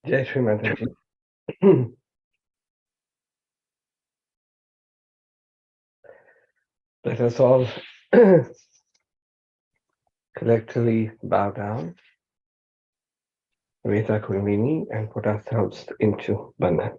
Jai Shri Mataji. Let us all collectively bow down, raise our kundalini, and put ourselves into bandhan.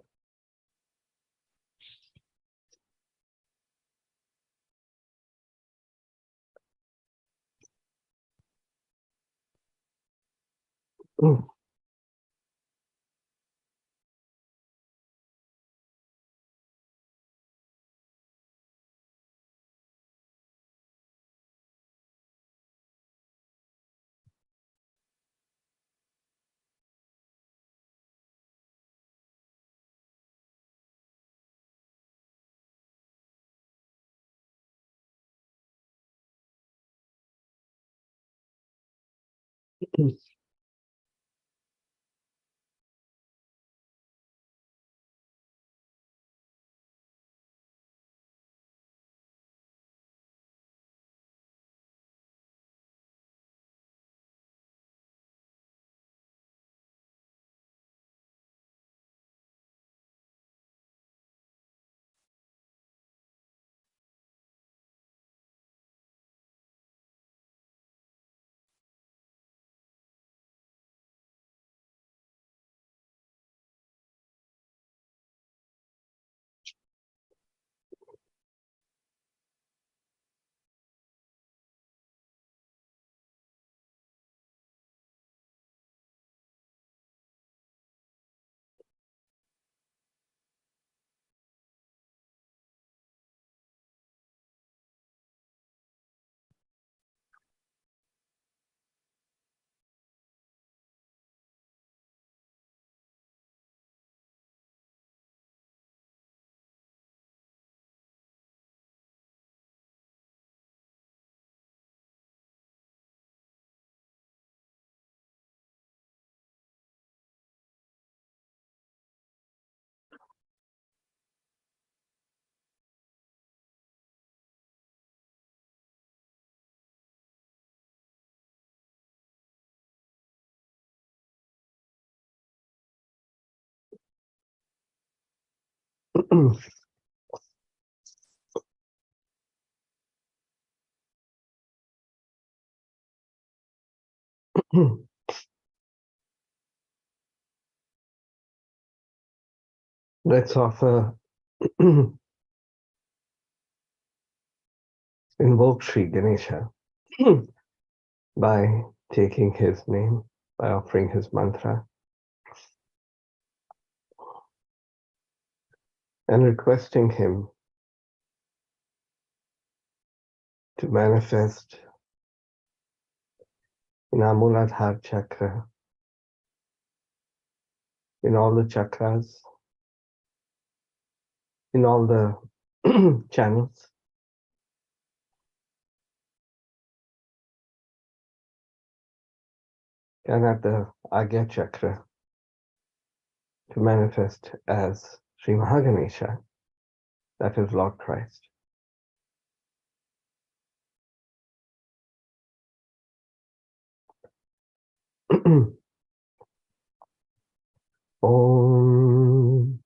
Let's offer invoke Sri Ganesha by taking his name, by offering his mantra, and requesting him to manifest in our Muladhara chakra, in all the chakras, in all the channels, and at the Agya chakra to manifest as Sri Mahaganesha, that is Lord Christ. Om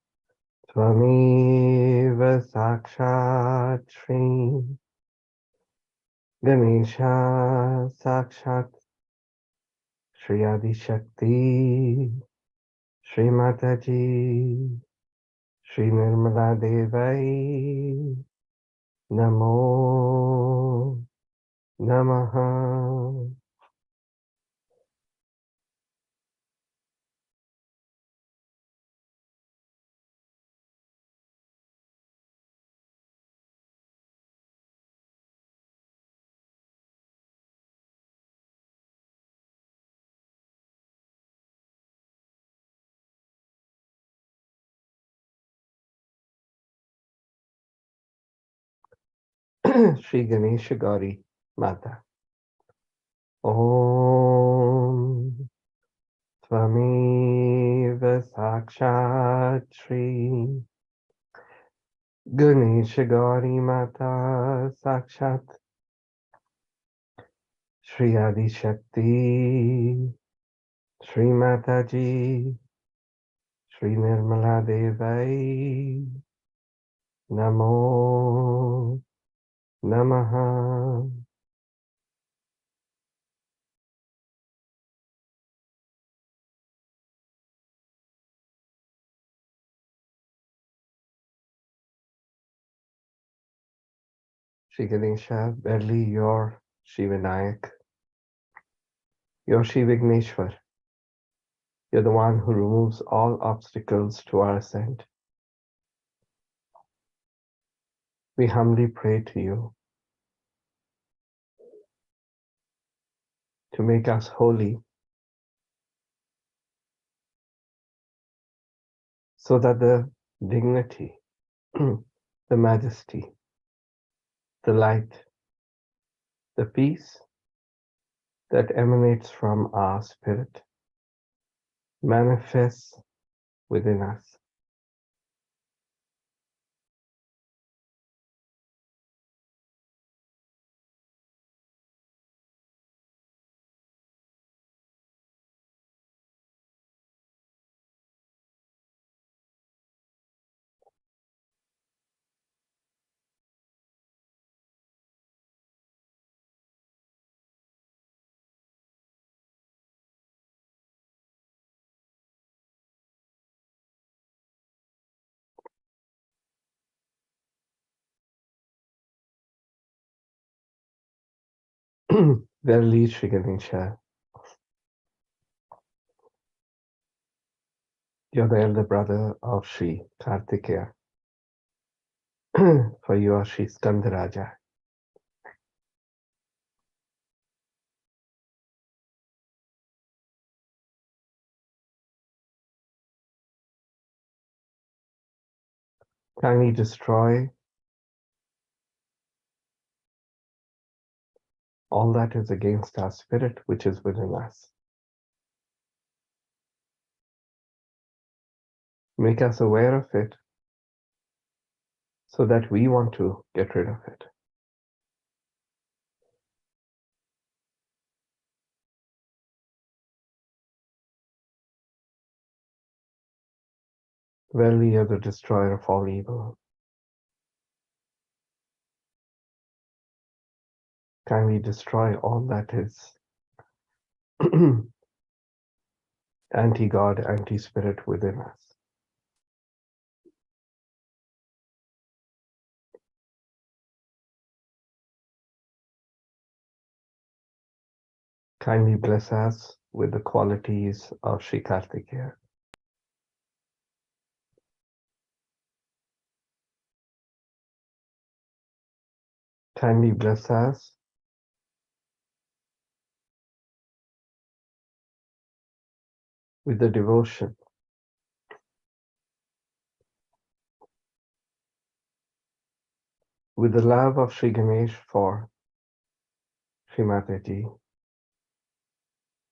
Tvameva Sakshat Shri Ganesha Sakshat Shri Adi Shakti Shri Mataji Shri Nirmala Devai Namo Namaha. Shri Ganesha Gauri Mata. Om Tvameva Sakshat Shri Ganesha Gauri Mata Sakshat Shri Adi Shakti Shri Mataji Shri Nirmala Devai Namo Namaha. Shri Ganesha, verily your Shri Vinayak, your Shri Vigneshwar. You're the one who removes all obstacles to our ascent. We humbly pray to you to make us holy so that the dignity, the majesty, the light, the peace that emanates from our spirit manifests within us. Verily, Shri Ganesha, you're the elder brother of Shri Kartikeya, for you are Shri Skandaraja. Kindly destroy all that is against our spirit which is within us. Make us aware of it so that we want to get rid of it. Verily, you're the destroyer of all evil. Kindly destroy all that is anti-God, anti-spirit within us. Kindly bless us with the qualities of Sri Kartikeya. Kindly bless us with the devotion, with the love of Sri Ganesh for Sri Mataji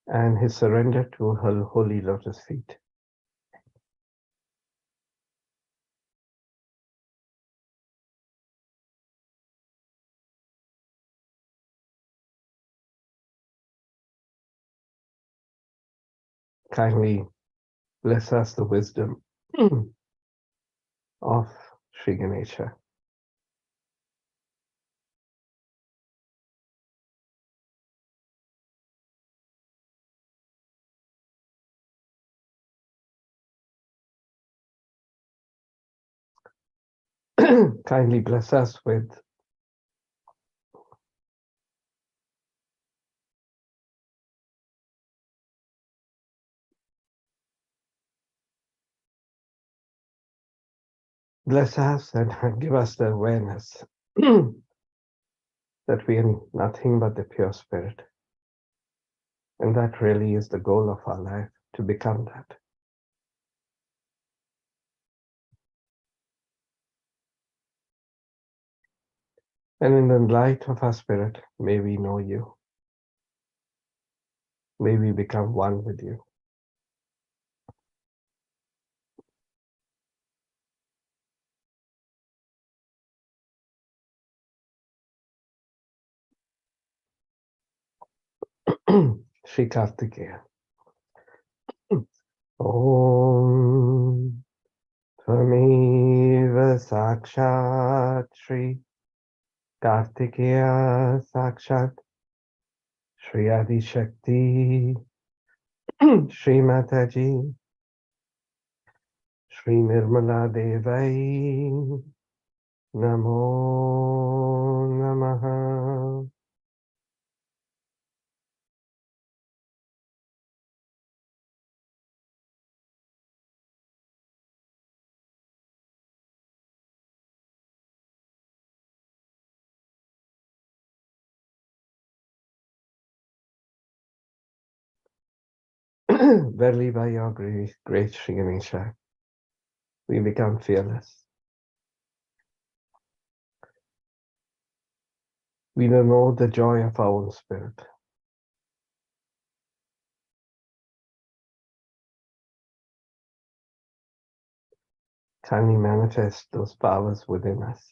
and his surrender to her holy lotus feet. Kindly bless us the wisdom of Sri Ganesha. Kindly bless us with bless us and give us the awareness that we are nothing but the pure spirit. And that really is the goal of our life, to become that. And in the light of our spirit, may we know you. May we become one with you. Sri Kartikeya. Om Tvameva Sakshat Sri Kartikeya Sakshat Sri Adi Shakti Sri Mataji Sri Nirmala Devai Namo Namaha. Verily, by your grace, great Sri Ganesha, we become fearless. We know the joy of our own spirit. Kindly manifest those powers within us.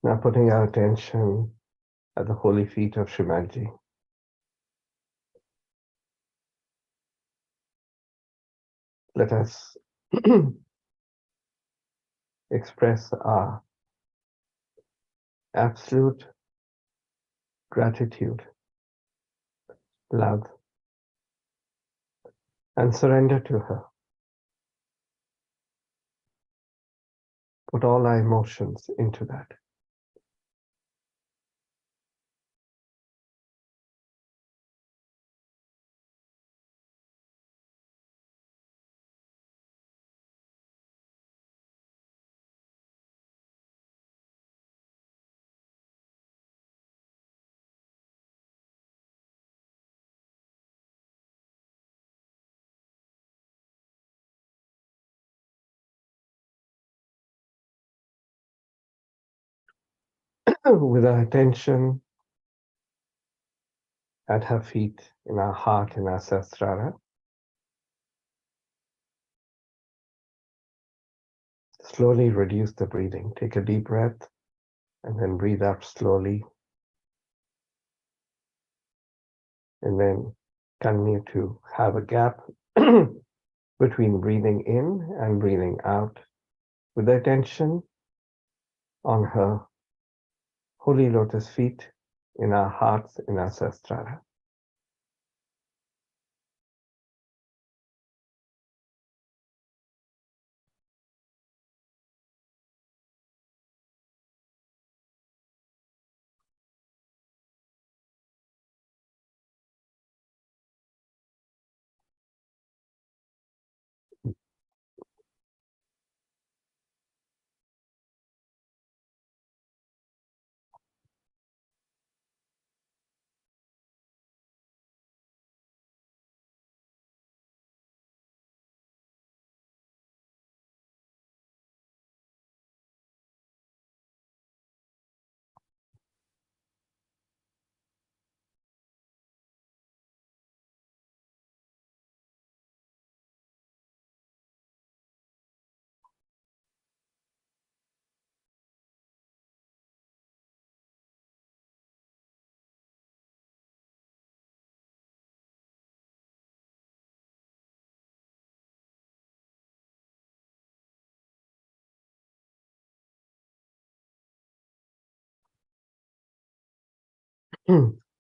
Now putting our attention at the holy feet of Srimadji. Let us express our absolute gratitude, love, and surrender to her. Put all our emotions into that. With our attention at her feet, in our heart, in our sahasrara. Slowly reduce the breathing. Take a deep breath and then breathe up slowly. And then continue to have a gap between breathing in and breathing out with the attention on her holy lotus feet, in our hearts, in our sahasrara.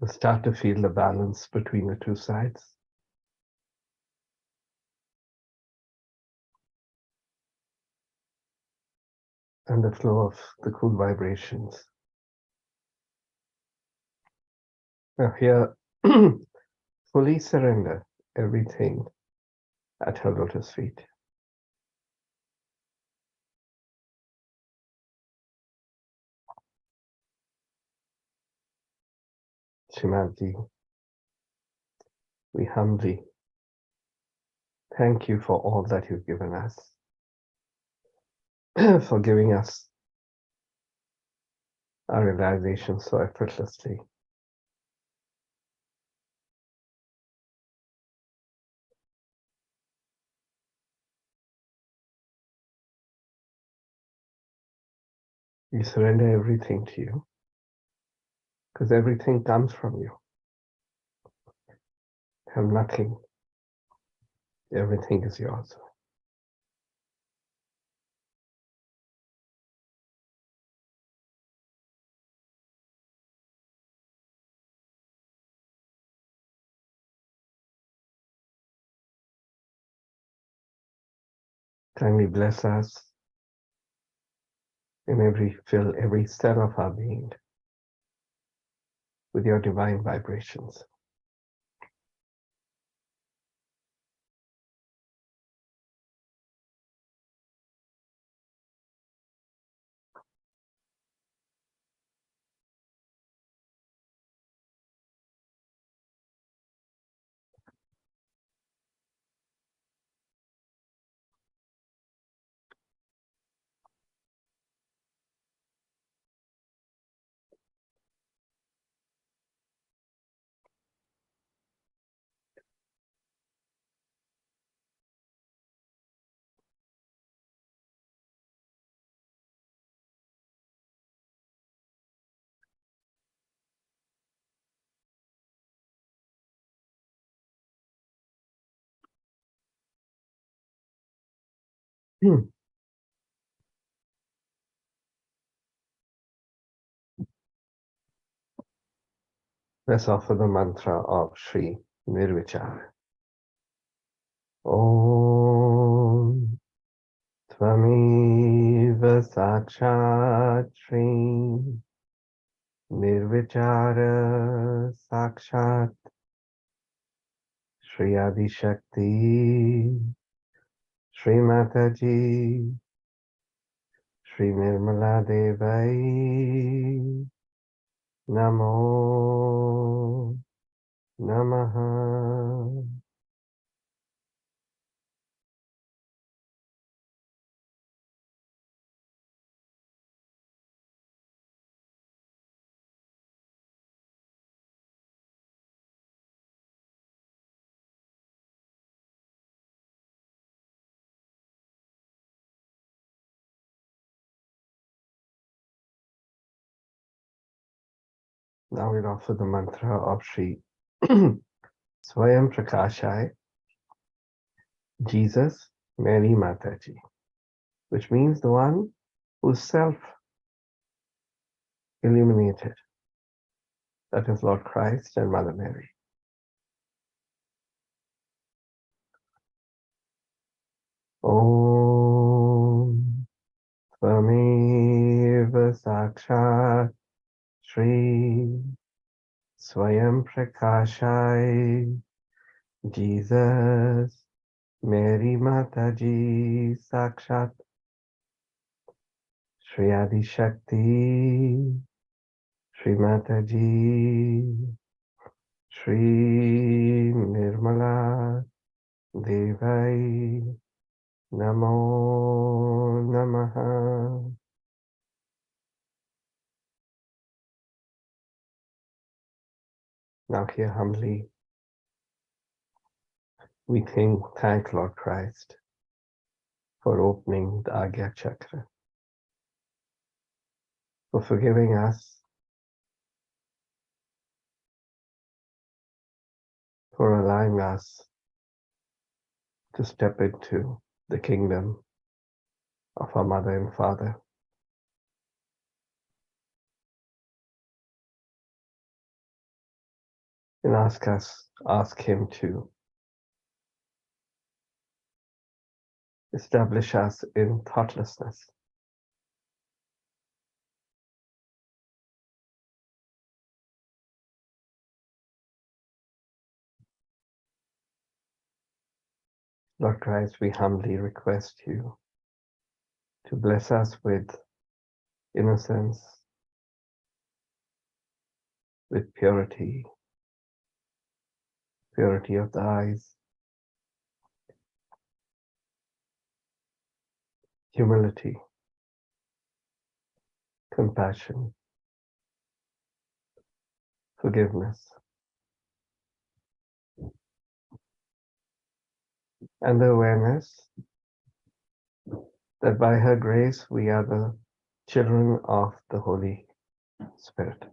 Start to feel the balance between the two sides. And the flow of the cool vibrations. Now here, fully surrender everything at her lotus feet. Shrimadji, we humbly thank you for all that you've given us, for giving us our realization so effortlessly. We surrender everything to you, because everything comes from you. Have nothing. Everything is yours. Kindly bless us in fill every cell of our being with your divine vibrations. Let's offer the mantra of Sri Nirvichar. Om Tvameva Sakshat Sri Nirvichara Sakshat Shri Adi Shakti Shri Mataji Shri Nirmala Devai Namo Namaha. Now we'll offer the mantra of Sri Swayam Prakashai, Jesus, Mary Mataji, which means the one who's self-illuminated. That is Lord Christ and Mother Mary. Om Tvameva Sakshat Shri Swayam Prakashai, Jesus, Mary Mataji Sakshat, Shri Adi Shakti, Shri Mataji, Shri Nirmala Devai, Namo Namaha. Now here humbly we thank Lord Christ for opening the Agya Chakra, for forgiving us, for allowing us to step into the kingdom of our mother and father. And ask him to establish us in thoughtlessness. Lord Christ, we humbly request you to bless us with innocence, with purity of the eyes, humility, compassion, forgiveness, and the awareness that by her grace we are the children of the Holy Spirit,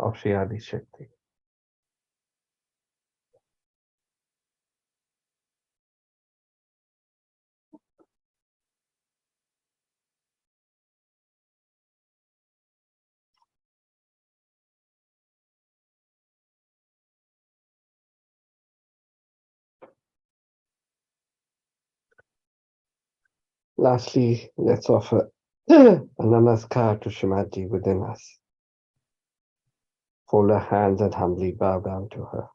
of Shri Adi Shakti. Lastly, let's offer a namaskar to Shrimadji within us. Fold our hands and humbly bow down to her.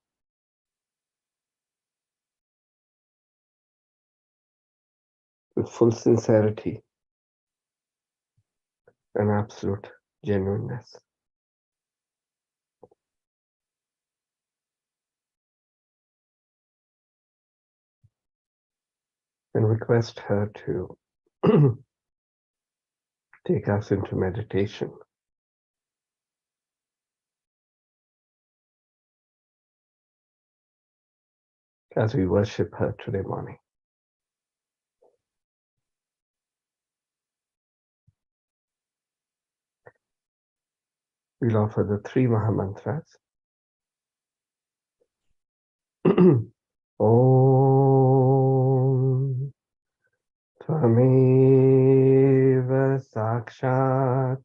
With full sincerity and absolute genuineness. And request her to take us into meditation as we worship her today morning. We'll offer the 3 Mahamantras. Om Tvameva Sakshat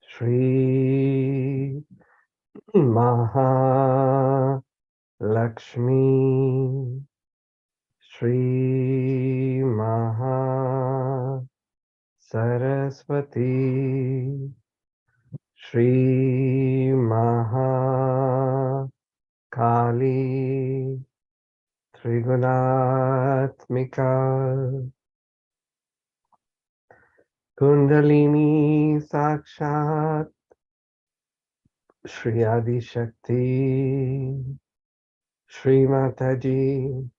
Shri Maha Lakshmi Shri Maha Saraswati Shri Maha Kali Trigunatmika Kundalini Sakshat Shri Adi Shakti Shri Mataji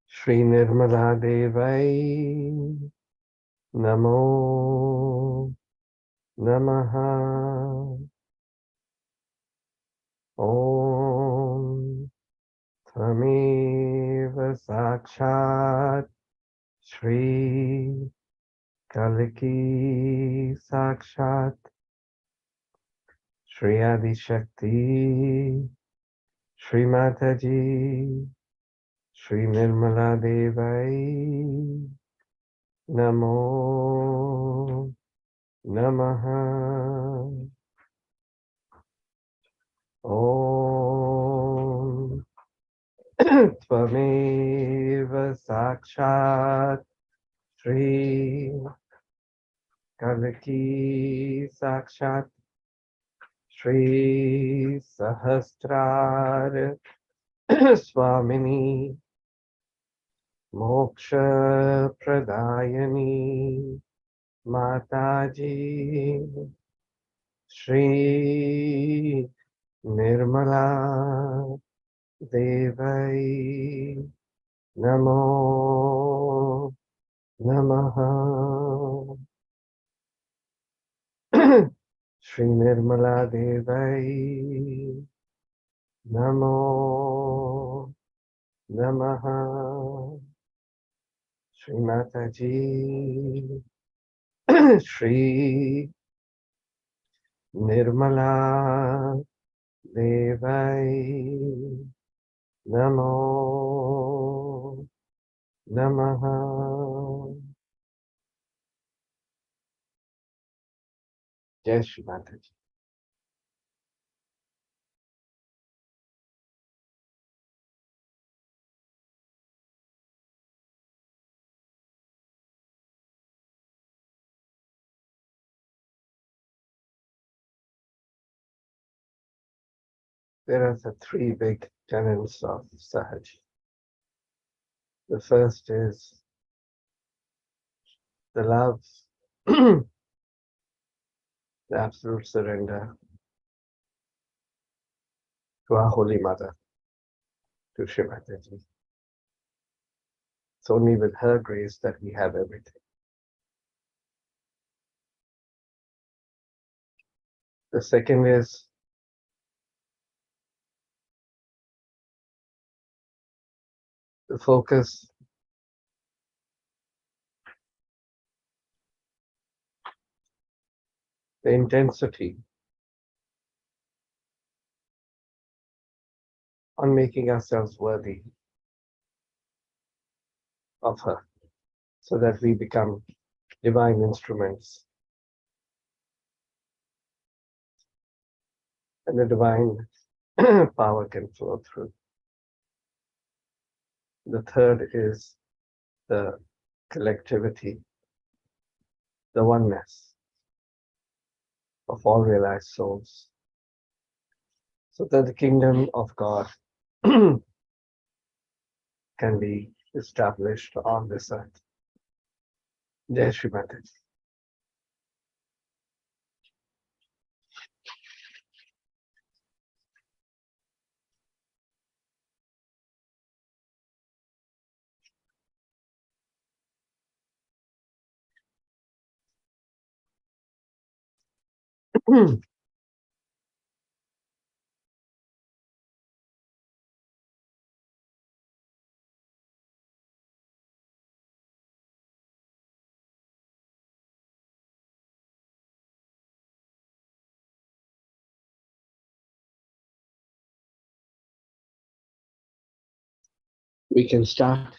Shri Nirmala Devai Namo Namaha. Om Tvameva Sakshat Shri Kaliki Sakshat Shri Adi Shakti, Shri Mataji, Shri Nirmala Devai, Namo Namaha. Om Tvameva Sakshat Shri Kalaki Sakshat Shri Sahasrar Swamini Moksha Pradayani Mataji Shri Nirmala Devai Namo Namaha. Shri Nirmala Devai Namo Namaha. Shri Mataji Shri Nirmala Devai Namo Namaha. Jai Shri Mataji. There are the three big tenets of Sahaj. The first is the love, the absolute surrender to our Holy Mother, to Shri Mataji. It's only with her grace that we have everything. The second is the focus the intensity on making ourselves worthy of her so that we become divine instruments and the divine power can flow through. The third is the collectivity, the oneness of all realized souls, so that the kingdom of God can be established on this earth. Jai Shri Mataji. We can start.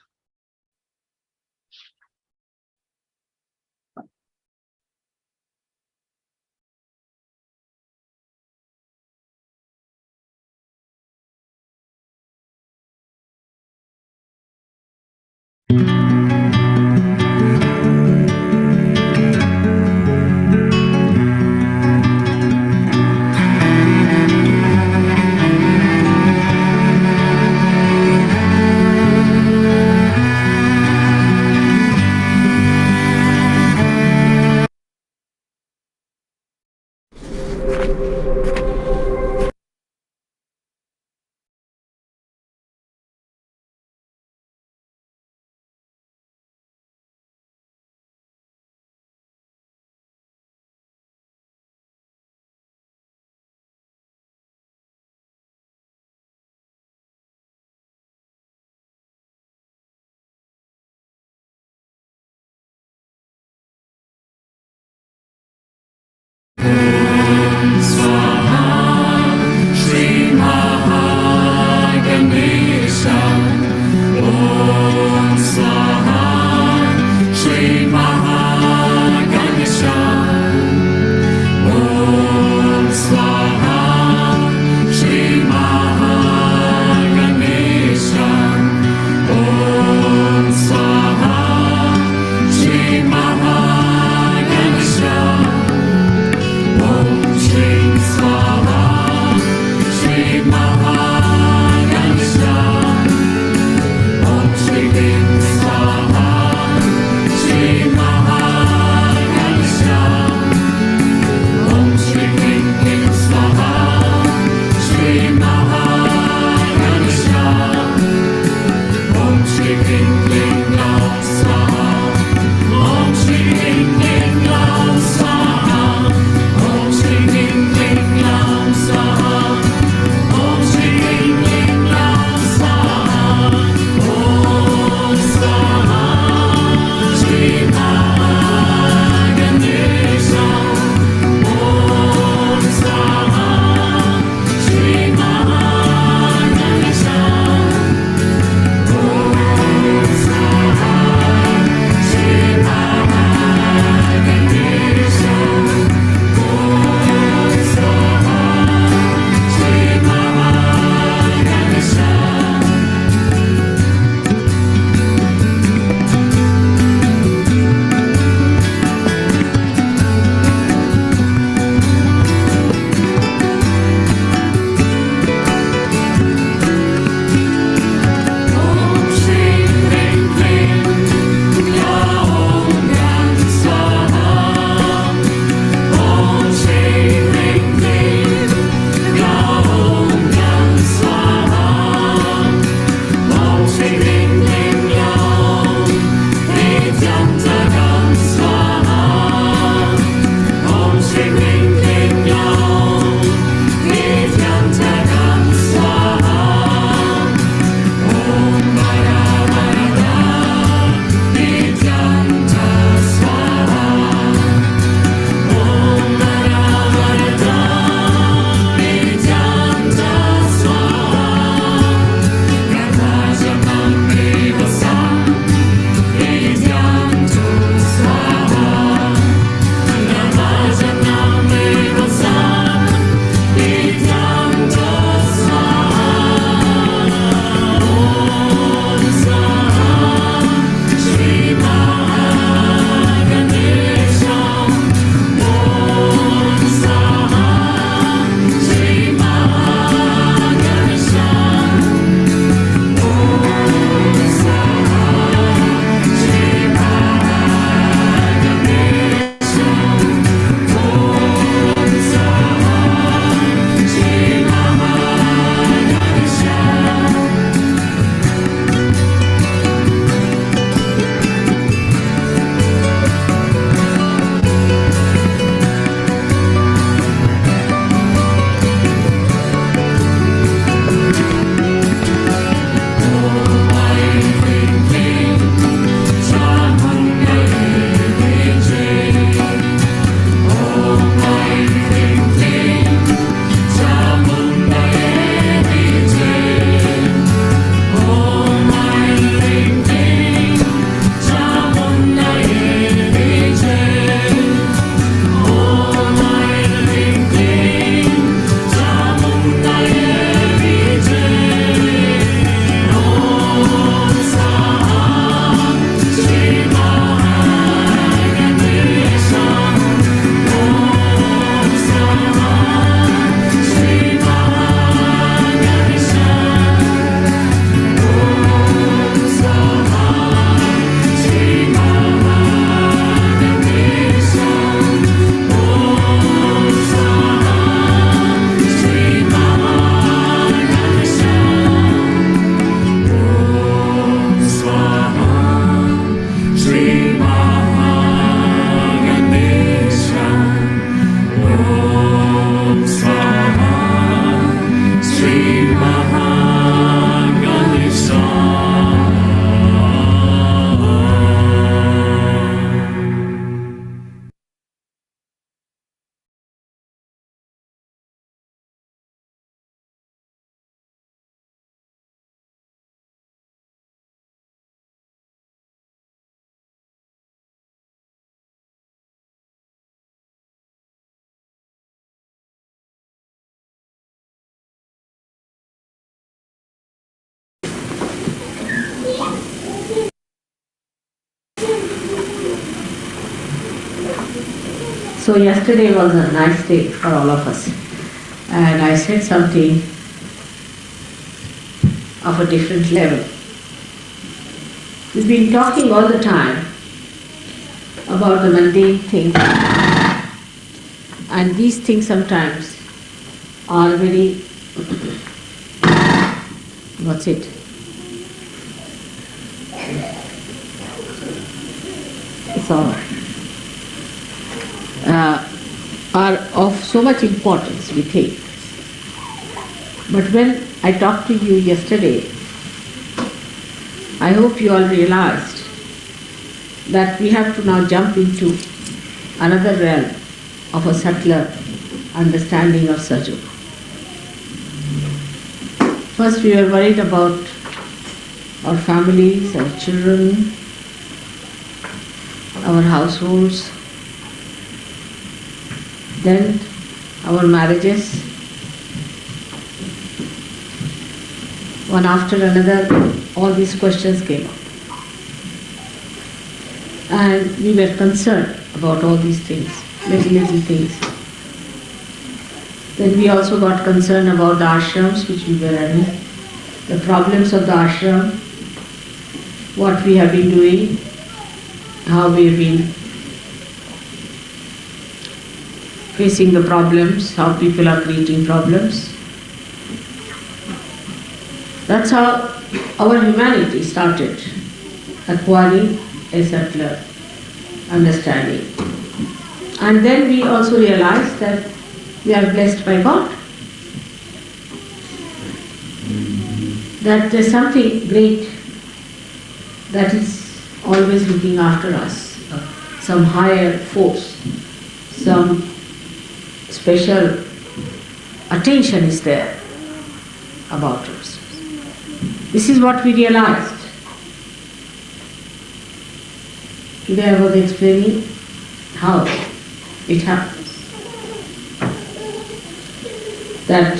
Swaha Shri Mahaganesha Om Swaha Shri Mahaganesha Om Swaha Shri Mahaganesha Om Shri Swaha Shri Mahaganesha Om Shri Swaha So yesterday was a nice day for all of us. And I said something of a different level. We've been talking all the time about the mundane things. And these things sometimes are very, what's it? It's all right. Are of so much importance, we think. But when I talked to you yesterday, I hope you all realized that we have to now jump into another realm of a subtler understanding of Sajo. First we were worried about our families, our children, our households, then our marriages. One after another, all these questions came up. And we were concerned about all these things, little things. Then we also got concerned about the ashrams which we were running, the problems of the ashram, what we have been doing, how we have been facing the problems, how people are creating problems. That's how our humanity started acquiring a subtler understanding. And then we also realized that we are blessed by God. That there's something great that is always looking after us, some higher force, some special attention is there about us. This is what we realized. Today I was explaining how it happens. That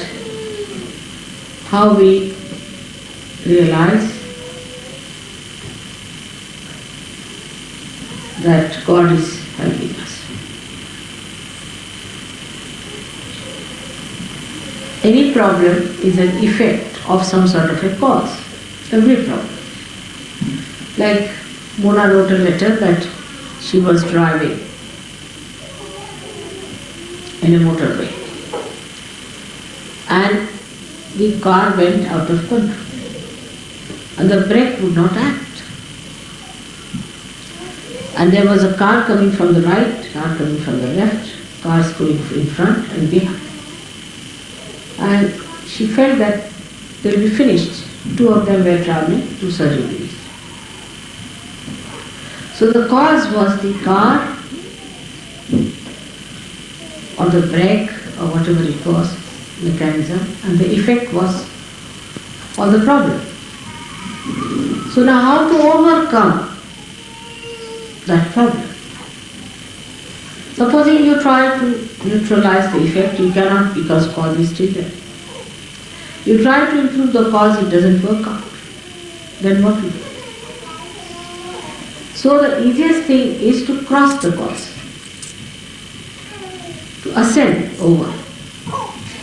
how we realize that God is helping us. Any problem is an effect of some sort of a cause. Every problem. Like Mona wrote a letter that she was driving in a motorway and the car went out of control and the brake would not act. And there was a car coming from the right, car coming from the left, cars going in front and behind. And she felt that they will be finished. Two of them were traveling to surgeries. So the cause was the car or the brake or whatever it was, mechanism, and the effect was all the problem. So now how to overcome that problem? Supposing you try to neutralize the effect, you cannot because cause is still there. You try to improve the cause, it doesn't work out. Then what we do? So the easiest thing is to cross the cause, to ascend over,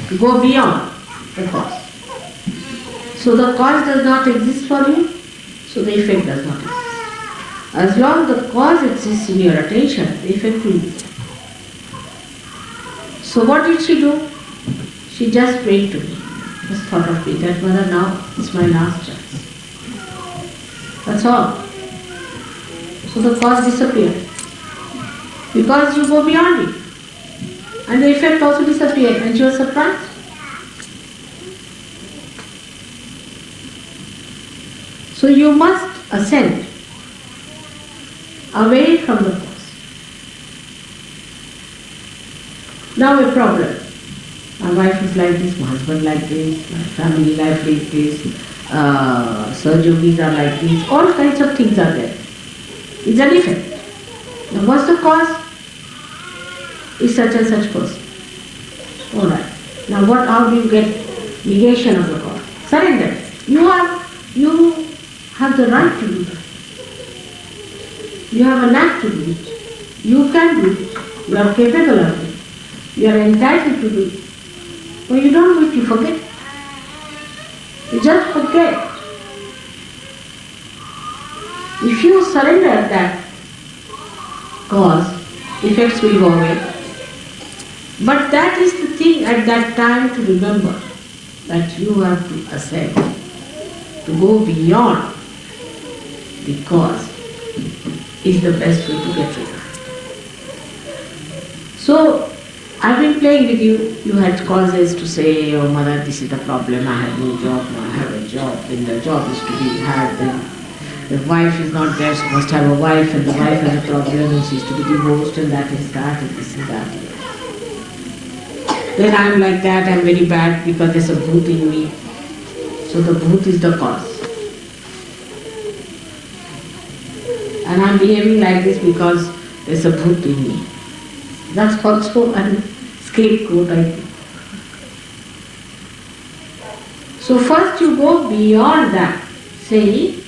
to go beyond the cause. So the cause does not exist for you, so the effect does not exist. As long as the cause exists in your attention, the effect will be there. So what did she do? She just prayed to me. Just thought of me that Mother, now it's my last chance. That's all. So the cause disappeared. Because you go beyond it. And the effect also disappeared and she was surprised. So you must ascend away from the cause. Now a problem. My wife is like this, my husband like this, my family life like this, surgeries are like this, all kinds of things are there. It's an effect. Now what's the cause? Is such and such person. Alright. Now how do you get negation of the cause? Surrender. You have the right to do that. You have a knack to do it. You can do it. You are capable of it. You are entitled to do it. But you don't do it, you forget. You just forget. If you surrender that cause, effects will go away. But that is the thing at that time to remember, that you have to ascend, to go beyond the cause is the best way to get rid of it. So, I've been playing with you. You had causes to say, oh mother, this is the problem, I have no job, now I have a job, then the job is to be had, then the wife is not there, so must have a wife, and the wife has a problem and she is to be divorced, and that is that, and this is that. Then I am like that, I am very bad because there's a bhoot in me. So the bhoot is the cause. And I am behaving like this because there's a bhoot in me. That's also a scapegoat, I think. So first you go beyond that, saying,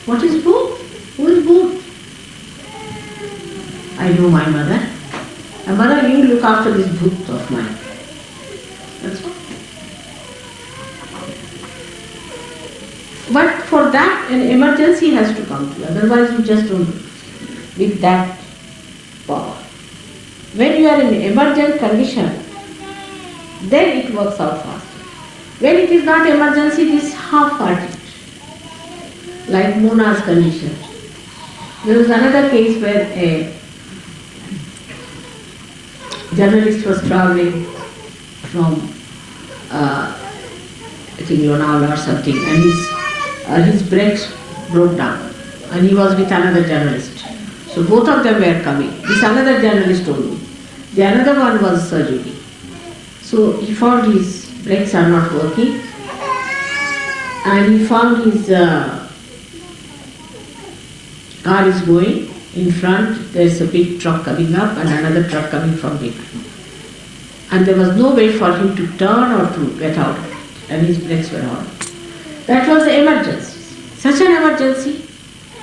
what is bhoot? Who is bhoot? I know my mother. And mother, you look after this bhoot of mine. That's all. But for that, an emergency has to come to you. Otherwise, you just don't do it with that power. When you are in emergent condition, then it works out faster. When it is not emergency, it is half-hearted. Like Mona's condition. There was another case where a journalist was traveling from, I think Lonavala or something, and his brakes broke down, and he was with another journalist. So both of them were coming. This another journalist told me. The another one was surgery. So he found his brakes are not working, and he found his car is going. In front there is a big truck coming up and another truck coming from behind. And there was no way for him to turn or to get out of it, and his brakes were on. That was the emergency. Such an emergency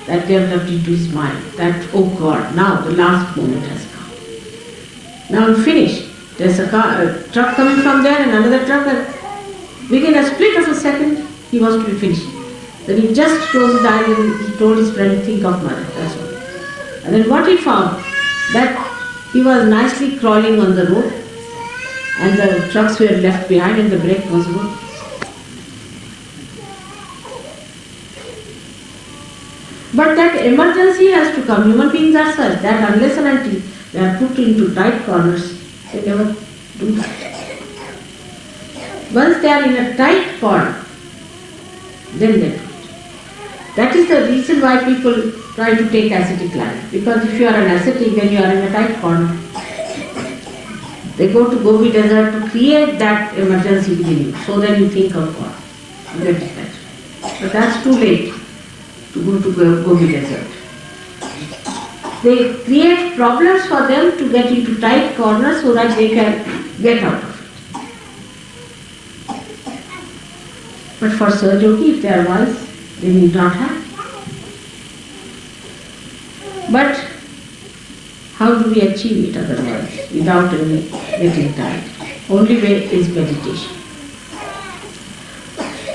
that developed into his mind that, oh God, now the last moment has come. Now I'm finished. There's a truck coming from there and another truck, and within a split of a second he was to be finished. Then he just closed his eyes and he told his friend, think of mother, that's all. And then what he found, that he was nicely crawling on the road and the trucks were left behind and the brake was working. But that emergency has to come. Human beings are such that unless and until they are put into tight corners, they never do that. Once they are in a tight corner, then they do it. That is the reason why people try to take ascetic life. Because if you are an ascetic, then you are in a tight corner. They go to Gobi desert to create that emergency within you. So then you think of God. You get it. But that's too late to go to Gobi desert. They create problems for them to get into tight corners so that they can get out of it. But for Sahajogi, if they are wise, they need not have. But how do we achieve it otherwise, without any getting tired? Only way is meditation.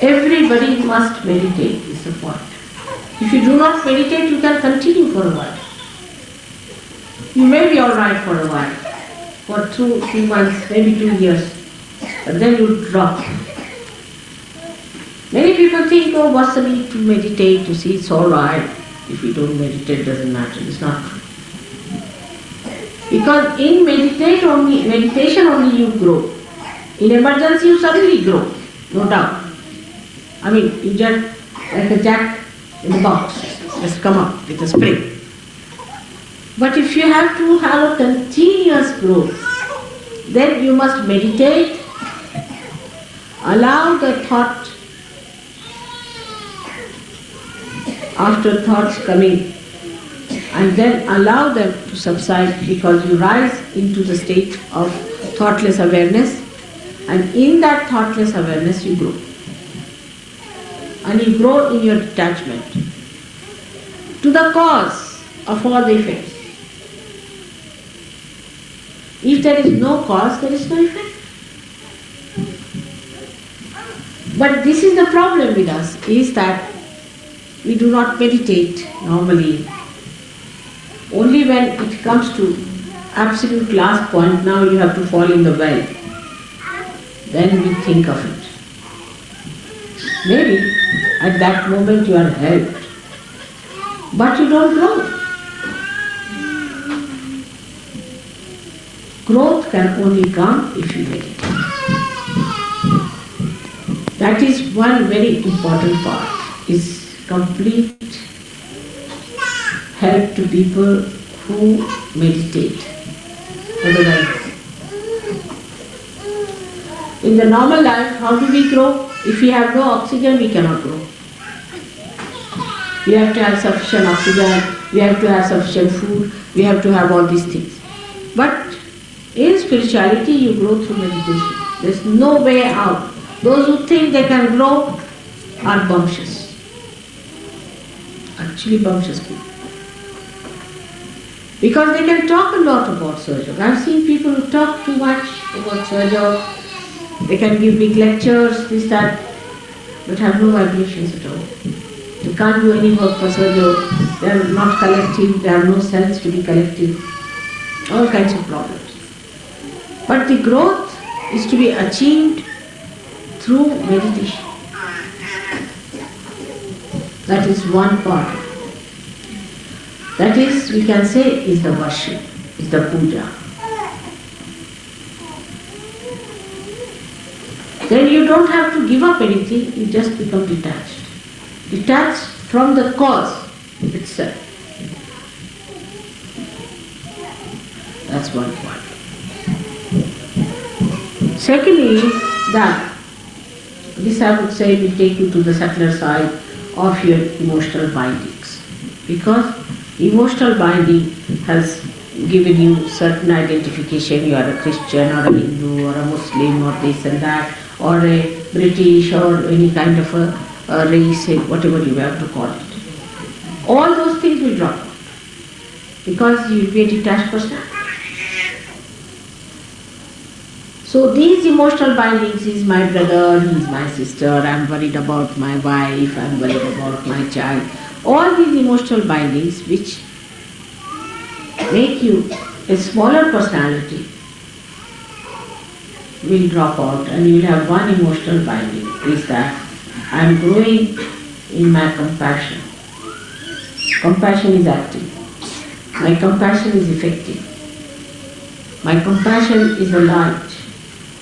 Everybody must meditate, is the point. If you do not meditate, you can continue for a while. You may be alright for a while, for 2 months, maybe 2 years, but then you drop. Many people think, oh, what's the need to meditate? You see, it's alright. If you don't meditate, it doesn't matter. It's not true. Because in meditation only you grow. In emergency you suddenly grow, no doubt. I mean, you just like a jack in the box, just come up with a spring. But if you have to have a continuous growth, then you must meditate, allow the thought, after thoughts coming, and then allow them to subside, because you rise into the state of thoughtless awareness, and in that thoughtless awareness you grow. And you grow in your detachment to the cause of all the effects. If there is no cause, there is no effect. But this is the problem with us, is that we do not meditate normally. Only when it comes to absolute last point, now you have to fall in the well, then we think of it. Maybe at that moment you are helped, but you don't grow. Growth can only come if you meditate. That is one very important part, is complete help to people who meditate. Otherwise, in the normal life, how do we grow? If we have no oxygen, we cannot grow. We have to have sufficient oxygen, we have to have sufficient food, we have to have all these things. But in spirituality, you grow through meditation. There's no way out. Those who think they can grow are bumptious. Actually bumptious people. Because they can talk a lot about Sahaja. I've seen people who talk too much about Sahaja. They can give big lectures, this, that, but have no vibrations at all. They can't do any work for Sahaja. They are not collective, there are no cells to be collective. All kinds of problems. But the growth is to be achieved through meditation. That is one part. That is, we can say, is the worship, is the puja. Then you don't have to give up anything, you just become detached. Detached from the cause itself. That's one point. Secondly, that this I would say will take you to the subtler side of your emotional bindings. Because emotional binding has given you certain identification, you are a Christian or a Hindu or a Muslim or this and that, or a British or any kind of a race, whatever you have to call it. All those things will drop out because you will be a detached personality. So these emotional bindings is my brother, he is my sister, I am worried about my wife, I am worried about my child. All these emotional bindings which make you a smaller personality will drop out and you will have one emotional binding, is that I am growing in my compassion. Compassion is active. My compassion is effective. My compassion is a light.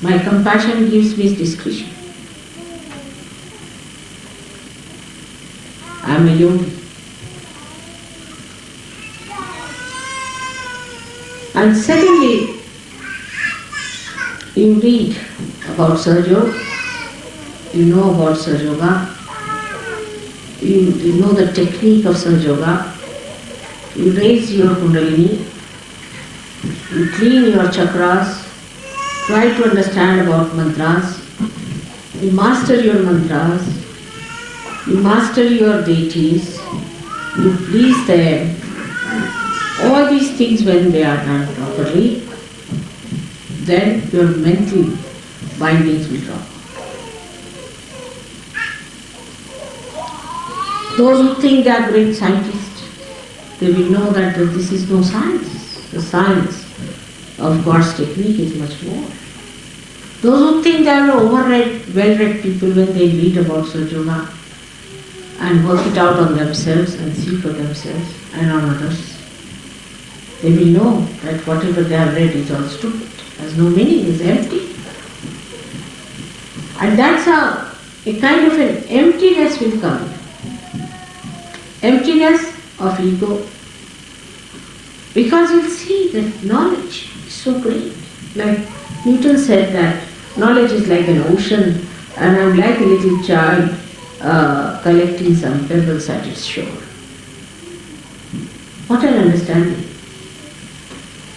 My compassion gives me discretion. I am a yogi. And secondly, you read about Sahaja, you know about Sahaja Yoga, you know the technique of Sahaja Yoga, you raise your kundalini, you clean your chakras, try to understand about mantras, you master your mantras, you master your deities, you please them. All these things when they are done properly, then your mental bindings will drop. Those who think they are great scientists, they will know that this is no science. The science of God's technique is much more. Those who think they are overread, well-read people when they read about Sahaja Yoga and work it out on themselves and see for themselves and on others, they will know that whatever they have read is all stupid, has no meaning, is empty. And that's how a kind of an emptiness will come. Emptiness of ego. Because you'll see that knowledge is so great. Like Newton said that knowledge is like an ocean and I'm like a little child collecting some pebbles at its shore. What an understanding.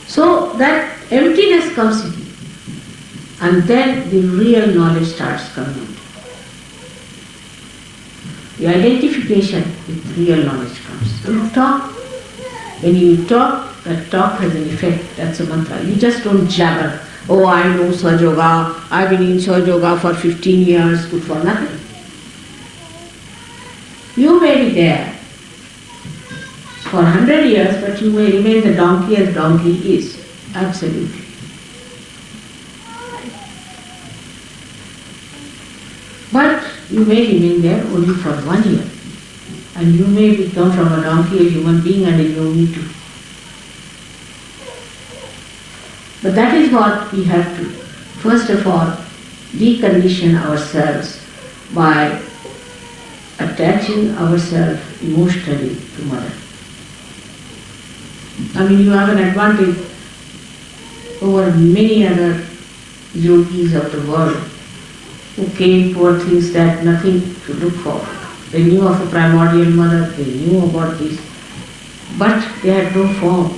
So that emptiness comes in and then the real knowledge starts coming. The identification with real knowledge comes. When you talk That talk has an effect. That's a mantra. You just don't jabber. Oh, I know Sahaja Yoga. I've been in Sahaja Yoga for 15 years. Good for nothing. You may be there for 100 years, but you may remain the donkey as donkey is. Absolutely. But you may remain there only for 1 year. And you may become from a donkey a human being and a yogi too. But that is what we have to, first of all, decondition ourselves by attaching ourselves emotionally to Mother. I mean, you have an advantage over many other yogis of the world who came for things that nothing to look for. They knew of a primordial Mother, they knew about this, but they had no form.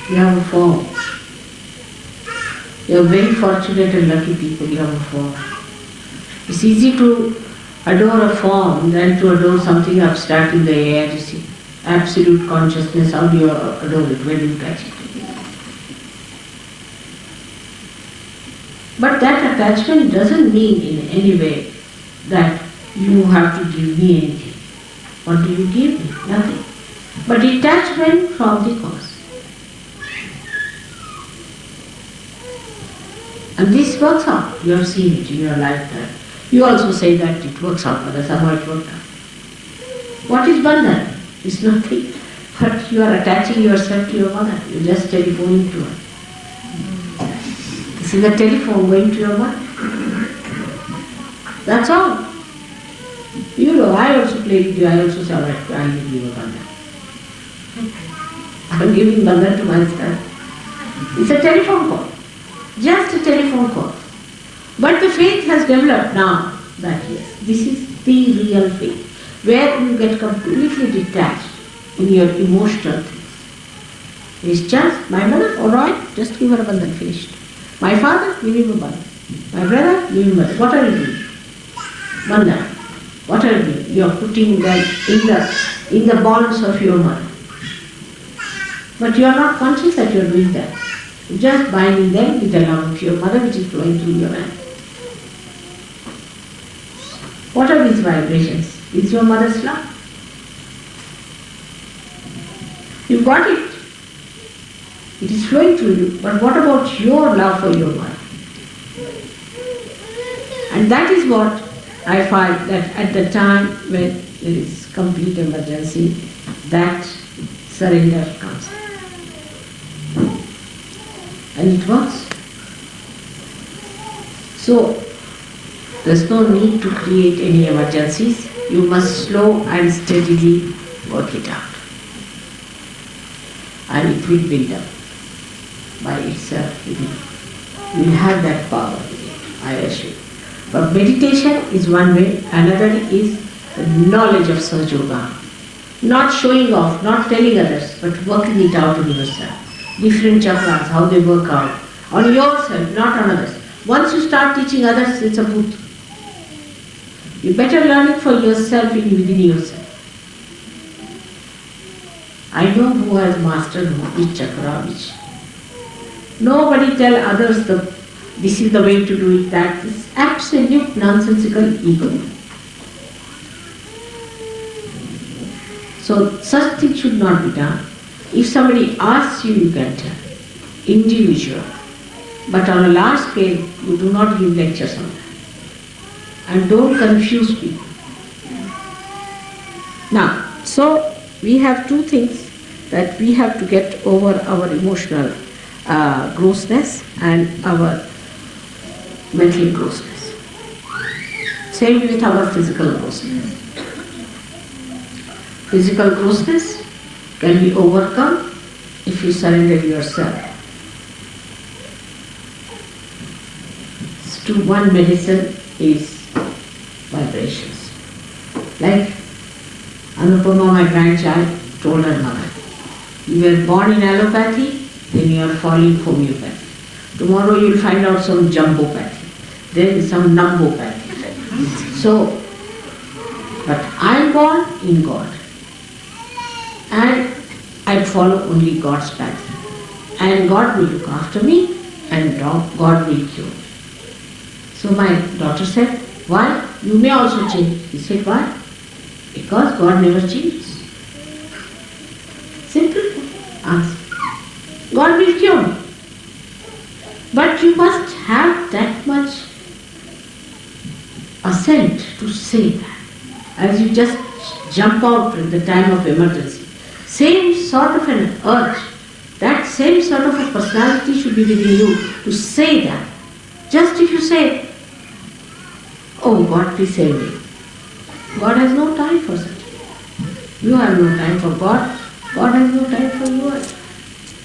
You have a form. You are very fortunate and lucky people, you have a form. It's easy to adore a form than to adore something abstract in the air, you see. Absolute consciousness, how do you adore it? Where do you catch it? But that attachment doesn't mean in any way that you have to give me anything. What do you give me? Nothing. But detachment from the cause. And this works out. You have seen it in your lifetime. You also say that it works out, but somehow it worked out. What is bandhan? It's nothing. But you are attaching yourself to your mother. You are just telephoning to her. This is a telephone going to your mother. That's all. You know, I also play with you. I also say, all right, I will give you a bandhan. I'm giving bandhan to myself. It's a telephone call. Just a telephone call. But the faith has developed now that yes, this is the real faith, where you get completely detached in your emotional things. It's just my mother, all right, just give her a bandhan, finished. My father, give him a bandhan. My brother, give him a bandhan. What are you doing? Bandhan. What are you doing? You are putting them in the bonds of your mother. But you are not conscious that you are doing that. You are just binding them with the love of your mother which is flowing through your hand. What are these vibrations? It's your mother's love. You got it. It is flowing through you. But what about your love for your mother? And that is what I find that at the time when there is complete emergency, that surrender comes. And it works. So, there's no need to create any emergencies. You must slow and steadily work it out. And it will build up by itself within you. You will have that power within you, I assure you. But meditation is one way, another is the knowledge of Sahaja Yoga. Not showing off, not telling others, but working it out on yourself. Different chakras, how they work out. On yourself, not on others. Once you start teaching others, it's a bhoot. You better learn it for yourself within yourself. I know who has mastered which chakra, which. Nobody tell others this is the way to do it, that is absolute nonsensical ego. So such things should not be done. If somebody asks you, you can tell. Individual. But on a large scale, you do not give lectures on that. And don't confuse people. Now, so we have two things that we have to get over our emotional grossness and our mental grossness. Same with our physical grossness. Physical grossness can be overcome if you surrender yourself. To one medicine is vibrations. Like Anupama, my grandchild, told her mother, you were born in allopathy, then you are falling homeopathy. Tomorrow you will find out some jumbopathy, then some numbopathy. So, but I am born in God. And I follow only God's path. And God will look after me and God will cure me. So my daughter said, why? You may also change. He said, why? Because God never changes. Simple answer. God will cure me. But you must have that much assent to say that. As you just jump out at the time of emergency. Same sort of an urge, that same sort of a personality should be within you to say that. Just if you say, oh God, please save me. God has no time for such. You have no time for God. God has no time for you.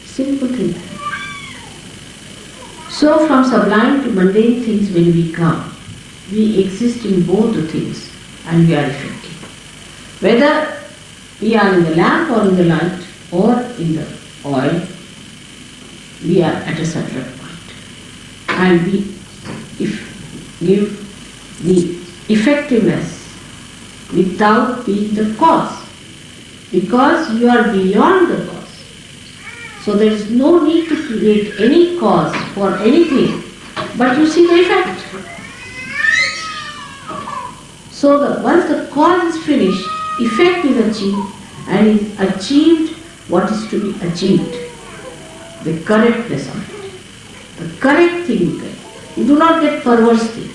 Simple thing. So from sublime to mundane things when we come, we exist in both the things and we are effective. Whether we are in the lamp or in the light or in the oil, we are at a certain point. And we give the effectiveness without being the cause. Because you are beyond the cause. So there is no need to create any cause for anything, but you see the effect. So once the cause is finished, effect is achieved, and is achieved what is to be achieved. The correctness of it. The correct thing you get. You do not get perverse thing.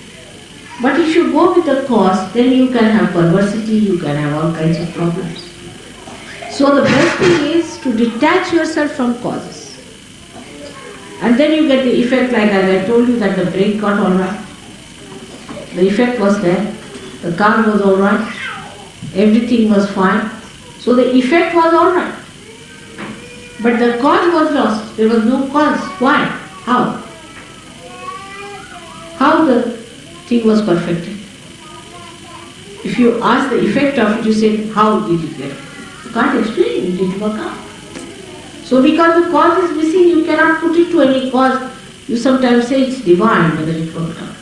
But if you go with the cause, then you can have perversity, you can have all kinds of problems. So the best thing is to detach yourself from causes. And then you get the effect, like as I told you, that the brake got all right. The effect was there. The car was all right. Everything was fine. So the effect was all right. But the cause was lost. There was no cause. Why? How? How the thing was perfected? If you ask the effect of it, you say, how did it get? You can't explain it. It didn't work out. So because the cause is missing, you cannot put it to any cause. You sometimes say it's divine, whether it worked out.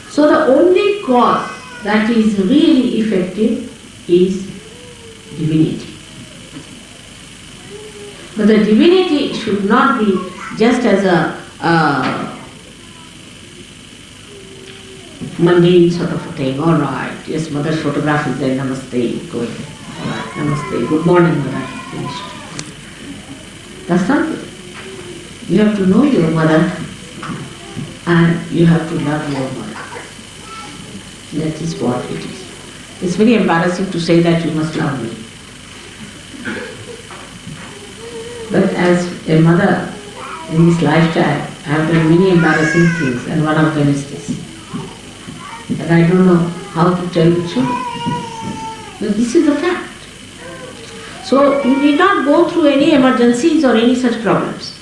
So the only cause that is really effective is divinity. But the divinity should not be just as a mundane sort of a thing. All right, yes, mother's photograph is there, namaste, going. All right, namaste, good morning, mother, finished. That's not it. You have to know your mother and you have to love your mother. That is what it is. It's very embarrassing to say that you must love me. But as a mother in this lifetime, I have done many embarrassing things, and one of them is this. And I don't know how to tell the truth. But this is the fact. So you need not go through any emergencies or any such problems.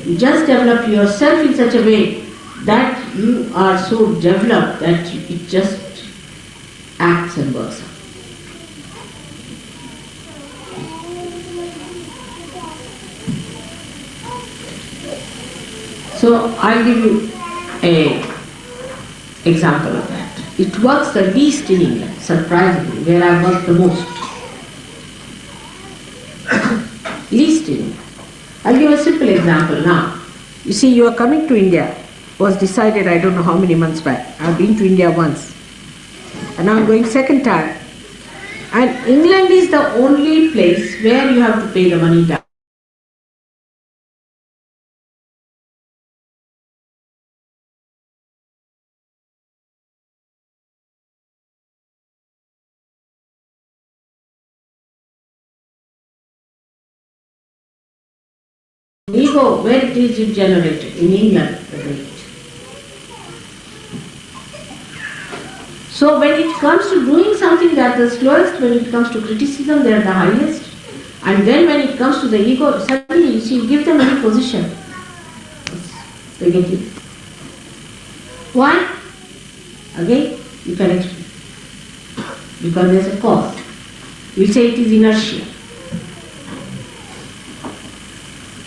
You just develop yourself in such a way that you are so developed that it just acts and works out. So I'll give you an example of that. It works the least in England, surprisingly, where I work the most. Least in England. I'll give a simple example now. You see, you are coming to India. Was decided I don't know how many months back. I've been to India once. And now I'm going second time. And England is the only place where you have to pay the money down. Ego, where is it generated? In England, the rate. So when it comes to doing something, they are the slowest. When it comes to criticism, they are the highest. And then when it comes to the ego, suddenly you see, you give them any position, they get it. Why? Again, you can explain. Because there is a cause. We say it is inertia.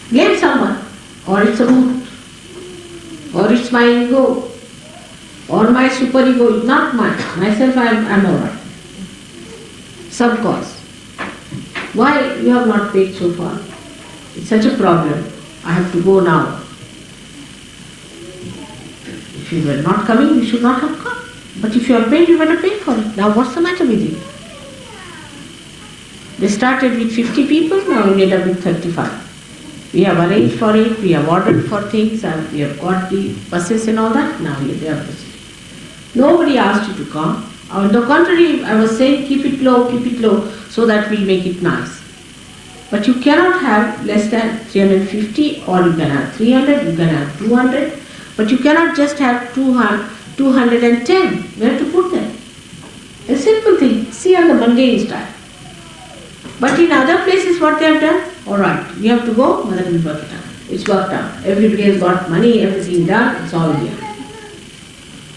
Blame someone, or it's a mood, or it's my ego, or my superego, not mine. Myself, I'm alright. Some cause. Why you have not paid so far? It's such a problem. I have to go now. If you were not coming, you should not have come. But if you are paid, you better pay for it. Now what's the matter with you? They started with 50 people, now we ended up with 35. We have arranged for it, we have ordered for things, and we have got the buses and all that. Now they are busy. Nobody asked you to come. On the contrary, I was saying keep it low, so that we'll make it nice. But you cannot have less than 350, or you can have 300, you can have 200, but you cannot just have 210. Where to put them? A simple thing. See on the mundane style. But in other places what they have done? Alright, you have to go, mother will work it out. It's worked out. Everybody has got money, everything done, it's all here.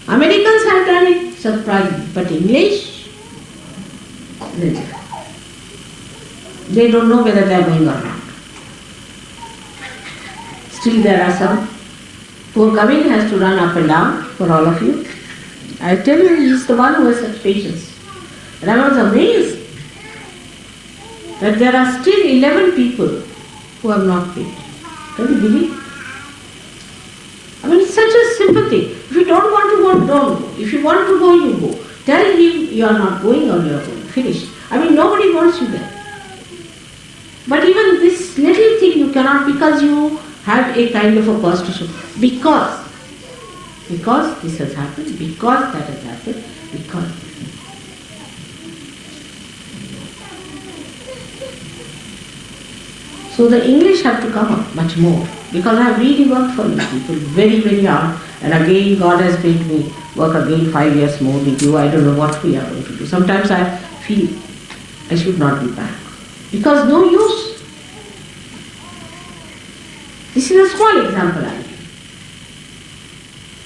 Americans have done it, surprising. But English, they don't know whether they are going or not. Still there are some who are coming, has to run up and down for all of you. I tell you, he is the one who has such patience. And I was amazed that there are still 11 people who have not paid. Can you believe? I mean, it's such a simple thing. If you don't want to go, don't go. If you want to go, you go. Tell him you are not going or you are going. Finish. I mean, nobody wants you there. But even this little thing you cannot, because you have a kind of a purse to show. Because this has happened, because that has happened, because. So the English have to come up much more, because I have really worked for you people very, very hard, and again God has made me work again 5 years more with you. I don't know what we are going to do. Sometimes I feel I should not be back, because no use. This is a small example I give.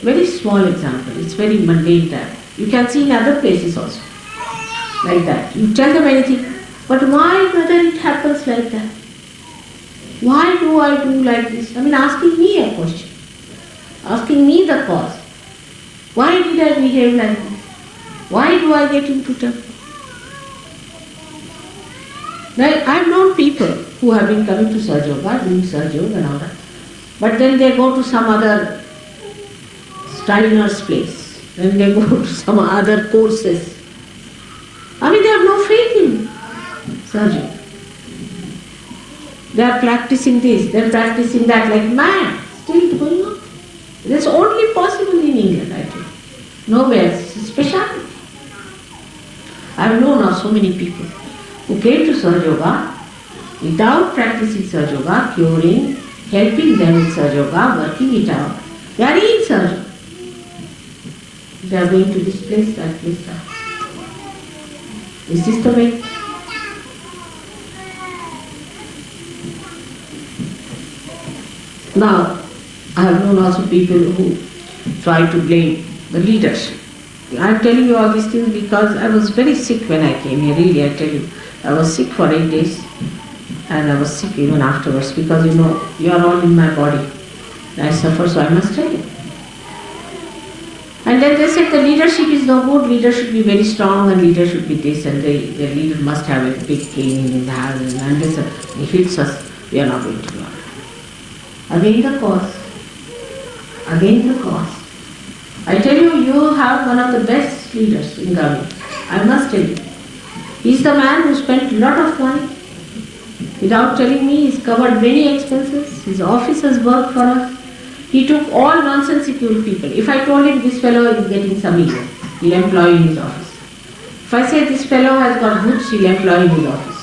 Very small example. It's very mundane type. You can see in other places also. Like that. You tell them anything, but why whether it happens like that? Why do I do like this? I mean, asking me a question. Asking me the cause. Why did I behave like this? Why do I get into trouble? Now, I've known people who have been coming to Sahaja Yoga, doing Sahaja Yoga and all that. But then they go to some other Steiner's place. Then they go to some other courses. I mean, they have no faith in Sahaja Yoga. They are practicing this, they are practicing that like mad. Still going on. That's only possible in England, I think. Nowhere. It's a speciality. I have known of so many people who came to Sahaja Yoga without practicing Sahaja Yoga, curing, helping them with Sahaja Yoga, working it out. They are in Sahaja Yoga. They are going to this place, that place, that. Is this the way? Now, I have known also people who try to blame the leadership. I am telling you all these things because I was very sick when I came here, really, I tell you. I was sick for 8 days and I was sick even afterwards because you are all in my body. I suffer, so I must tell you. And then they said the leadership is no good, leader should be very strong and leader should be this and the leader must have a big cane in the house and this, he hits us, we are not going to do it. Again the cause. Again the cause. I tell you, you have one of the best leaders in government. I must tell you. He's the man who spent a lot of money. Without telling me, he's covered many expenses. His office has worked for us. He took all nonsensical people. If I told him this fellow is getting some ego, he'll employ in his office. If I say this fellow has got goods, he'll employ in his office.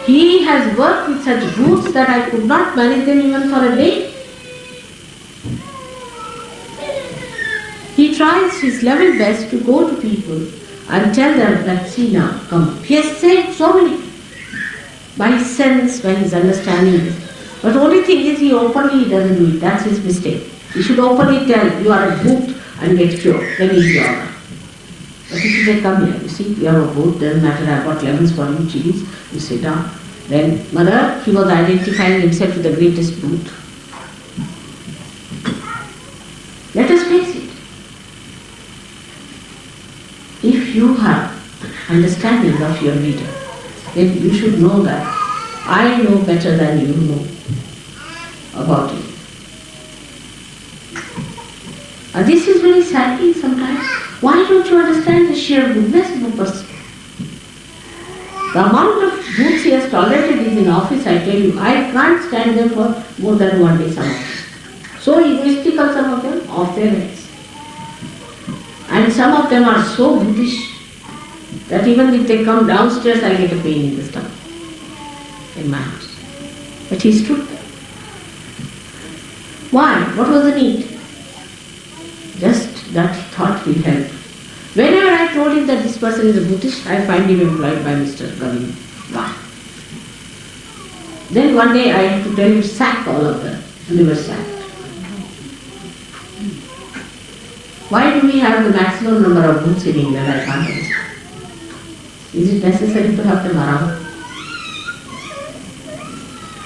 He has worked with such goods that I could not manage them even for a day. He tries his level best to go to people and tell them that, see now, come. He has saved so many people by his sense, by his understanding. But the only thing is he openly doesn't do it. That's his mistake. He should openly tell you are a boot and get cured. Then he'll be alright. But if you say, come here, you see, you are a boot, doesn't matter, I've got lemons for you, chilies, you sit down. Then, mother, he was identifying himself with the greatest boot. Let us face it. If you have understanding of your leader, then you should know that I know better than you know about it. And this is very saddening sometimes. Why don't you understand the sheer goodness of a person? The amount of books he has tolerated in his office, I tell you, I can't stand them for more than one day, some of them. So egoistical, some of them, off their heads. And some of them are so Buddhist that even if they come downstairs, I get a pain in the stomach, in my house. But he stood there. Why? What was the need? Just that he thought will help. Whenever I told him that this person is a Buddhist, I find him employed by Mr. Govind. Then one day I had to tell him, sack all of them. And they were sacked. Why do we have the maximum number of books in England? I can't understand. Is it necessary to have them around?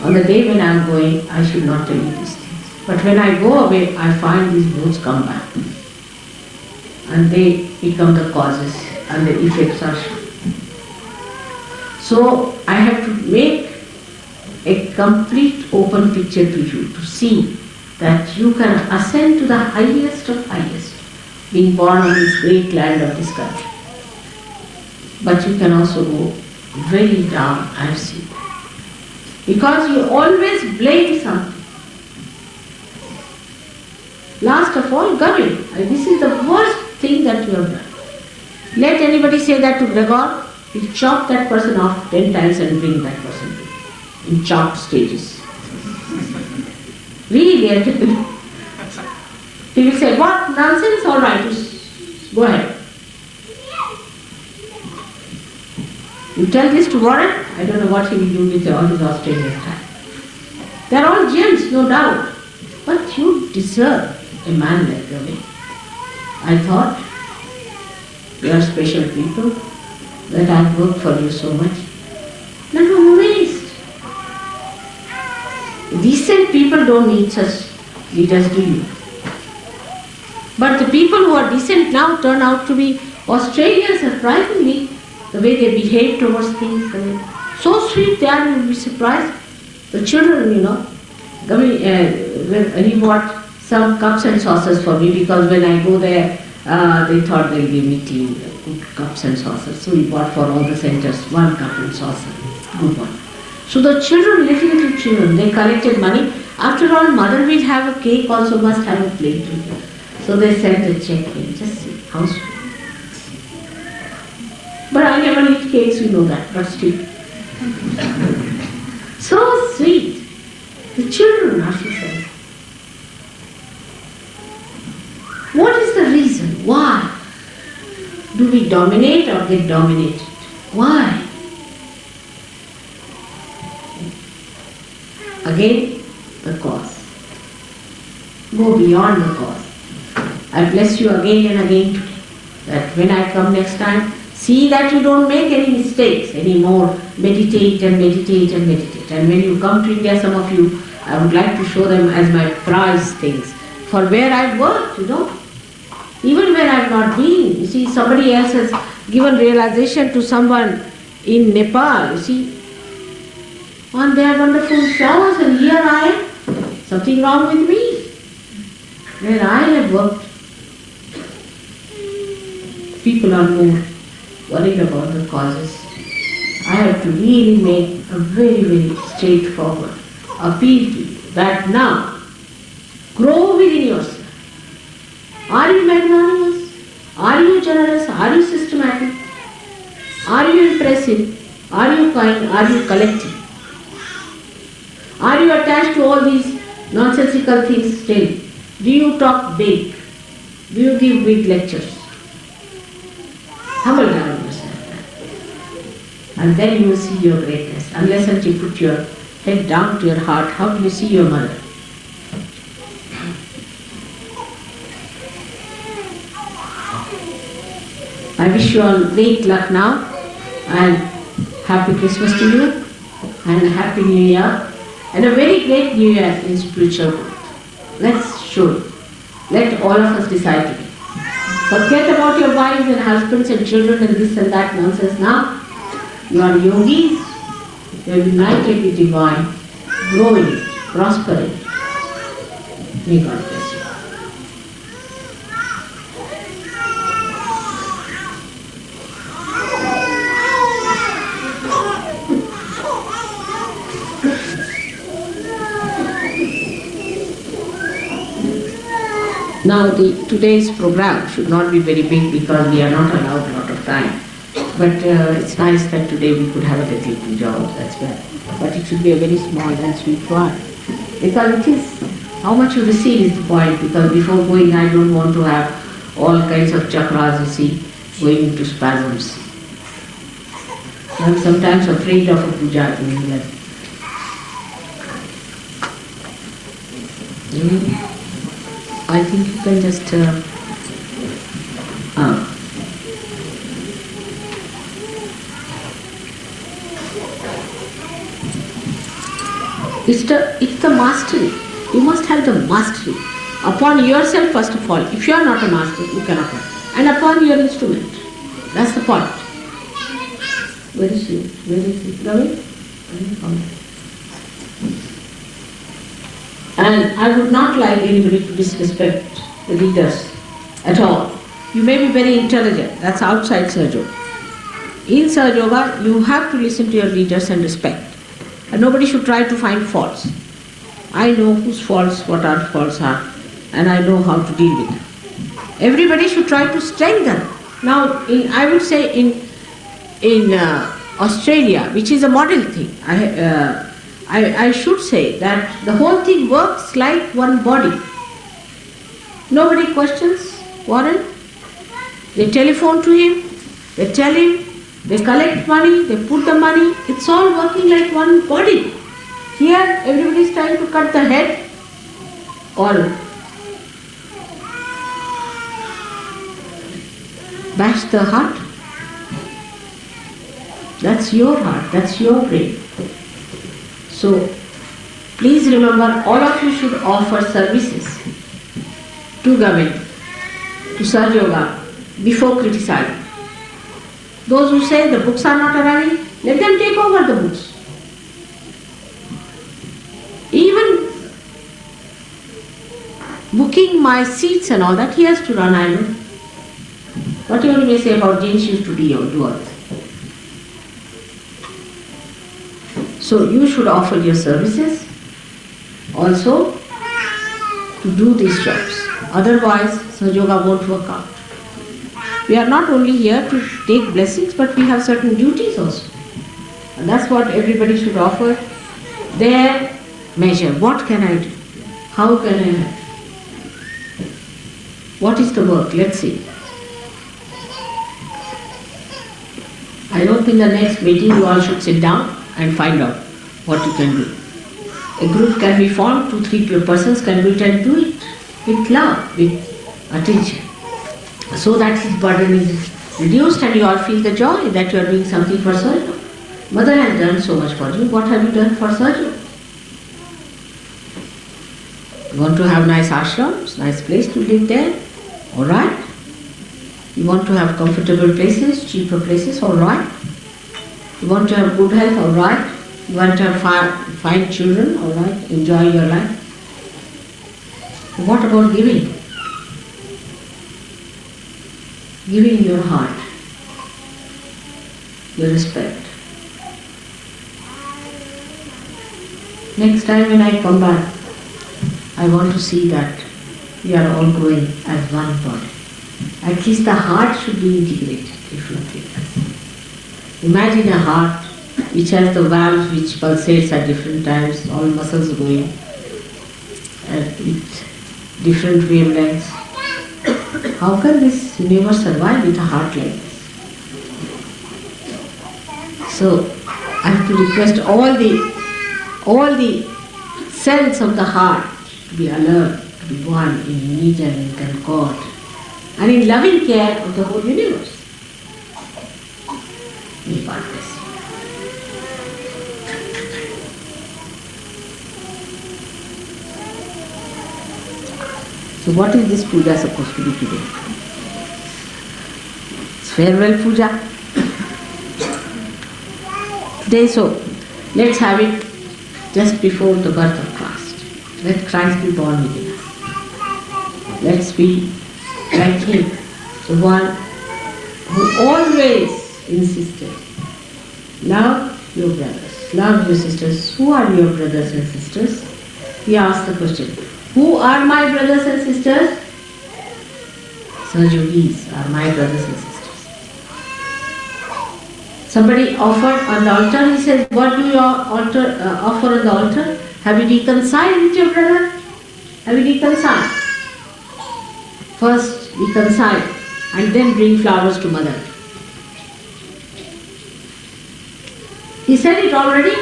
On the day when I am going, I should not tell you these things. But when I go away, I find these books come back. And they become the causes and the effects are shown. So I have to make a complete open picture to you to see that you can ascend to the highest of highest, being born on this great land of this country. But you can also go very down, I have seen. Because you always blame something. Last of all, Gavin. This is the worst thing that you have done. Let anybody say that to Gregor, he'll chop that person off 10 times and bring that person to you in chopped stages. Really, I tell you. He will say, what nonsense, all right, go ahead. You tell this to Warren, I don't know what he will do with all his Australian time. They are all gems, no doubt. But you deserve a man like Gavin. I thought, you are special people, that I have worked for you so much. Not a waste. Decent people don't need such leaders, do you? But the people who are decent now turn out to be Australians, surprisingly, the way they behave towards things. So sweet they are, you will be surprised. The children, when he bought some cups and saucers for me because when I go there, they thought they'll give me clean, good cups and saucers. So he bought for all the centers 1 cup and saucer, good one. So the children, little children, they collected money. After all, mother will have a cake, also must have a plate with her. So they sent a check in, just see, how sweet. But I never eat cakes, you know that, but still. So sweet. The children, as she says. What is the reason? Why do we dominate or get dominated? Why? Again, the cause. Go beyond the cause. I bless you again and again today, that when I come next time, see that you don't make any mistakes anymore. Meditate and meditate and meditate. And when you come to India, some of you, I would like to show them as my prize things. For where I've worked, even when I've not been. You see, somebody else has given realization to someone in Nepal, you see. And they are wonderful flowers and here I am. Something wrong with me. Where I have worked, people are more worried about the causes. I have to really make a very straightforward appeal to you that now grow within yourself. Are you magnanimous? Are you generous? Are you systematic? Are you impressive? Are you kind? Are you collective? Are you attached to all these nonsensical things still? Do you talk big? Do you give big lectures? Humble down yourself. And then you will see your greatness. Unless until you put your head down to your heart, how do you see your mother? I wish you all great luck now and happy Christmas to you and happy New Year and a very great New Year in spiritual growth. Let's show it. Let all of us decide today. Forget about your wives and husbands and children and this and that nonsense now. You are yogis, you are united with divine, growing, prospering. May God bless you. Now today's program should not be very big because we are not allowed a lot of time. But it's nice that today we could have a little puja as well. But it should be a very small and sweet one. Because it is, how much you receive is the point. Because before going I don't want to have all kinds of chakras, you see, going into spasms. I'm sometimes afraid of a puja in England. I think you can just it's the mastery. You must have the mastery upon yourself first of all. If you are not a master, you cannot have. And upon your instrument. That's the point. Where is she? Where is he? Ravi? And I would not like anybody to disrespect the leaders at all. You may be very intelligent, that's outside Sahaja Yoga. In Sahaja Yoga, you have to listen to your leaders and respect. And nobody should try to find faults. I know whose faults, what our faults are, and I know how to deal with them. Everybody should try to strengthen. Now, I would say in Australia, which is a model thing, I should say that the whole thing works like one body. Nobody questions Warren. They telephone to him, they tell him, they collect money, they put the money. It's all working like one body. Here, everybody is trying to cut the head or bash the heart. That's your heart, that's your brain. So, please remember, all of you should offer services to government, to Sahaja Yoga, before criticizing. Those who say the books are not arriving, let them take over the books. Even booking my seats and all that, he has to run, I know. What you may say about James used to do all that. So you should offer your services also to do these jobs. Otherwise, Sahaja Yoga won't work out. We are not only here to take blessings, but we have certain duties also. And that's what everybody should offer their measure. What can I do? How can I help? What is the work? Let's see. I don't think the next meeting you all should sit down and find out what you can do. A group can be formed, 2-3 persons can do it and do it with love, with attention, so that his burden is reduced and you all feel the joy that you are doing something for Sahaja. Mother has done so much for you. What have you done for Sahaja? You want to have nice ashrams, nice place to live there? Alright. You want to have comfortable places, cheaper places? Alright. You want to have good health? Alright. You want to have fine children? Alright. Enjoy your life. What about giving? Giving your heart, your respect. Next time when I come back, I want to see that we are all growing as one body. At least the heart should be integrated, if not with us. Imagine a heart which has the valves which pulsates at different times, all muscles going with different wavelengths. How can this universe survive with a heart like this? So I have to request all the cells of the heart to be alert, to be one in unity and in concord, and in loving care of the whole universe. May God bless you. So what is this puja supposed to be today? It's farewell puja. Today, so let's have it just before the birth of Christ. Let Christ be born within us. Let's be like him, the one who always insisted, love your brothers, love your sisters. Who are your brothers and sisters? He asked the question, who are my brothers and sisters? Sahajogis are my brothers and sisters. Somebody offered on the altar, he says, what do you offer on the altar? Have you reconciled with your brother? Have you reconciled? First reconcile and then bring flowers to mother. He said it already.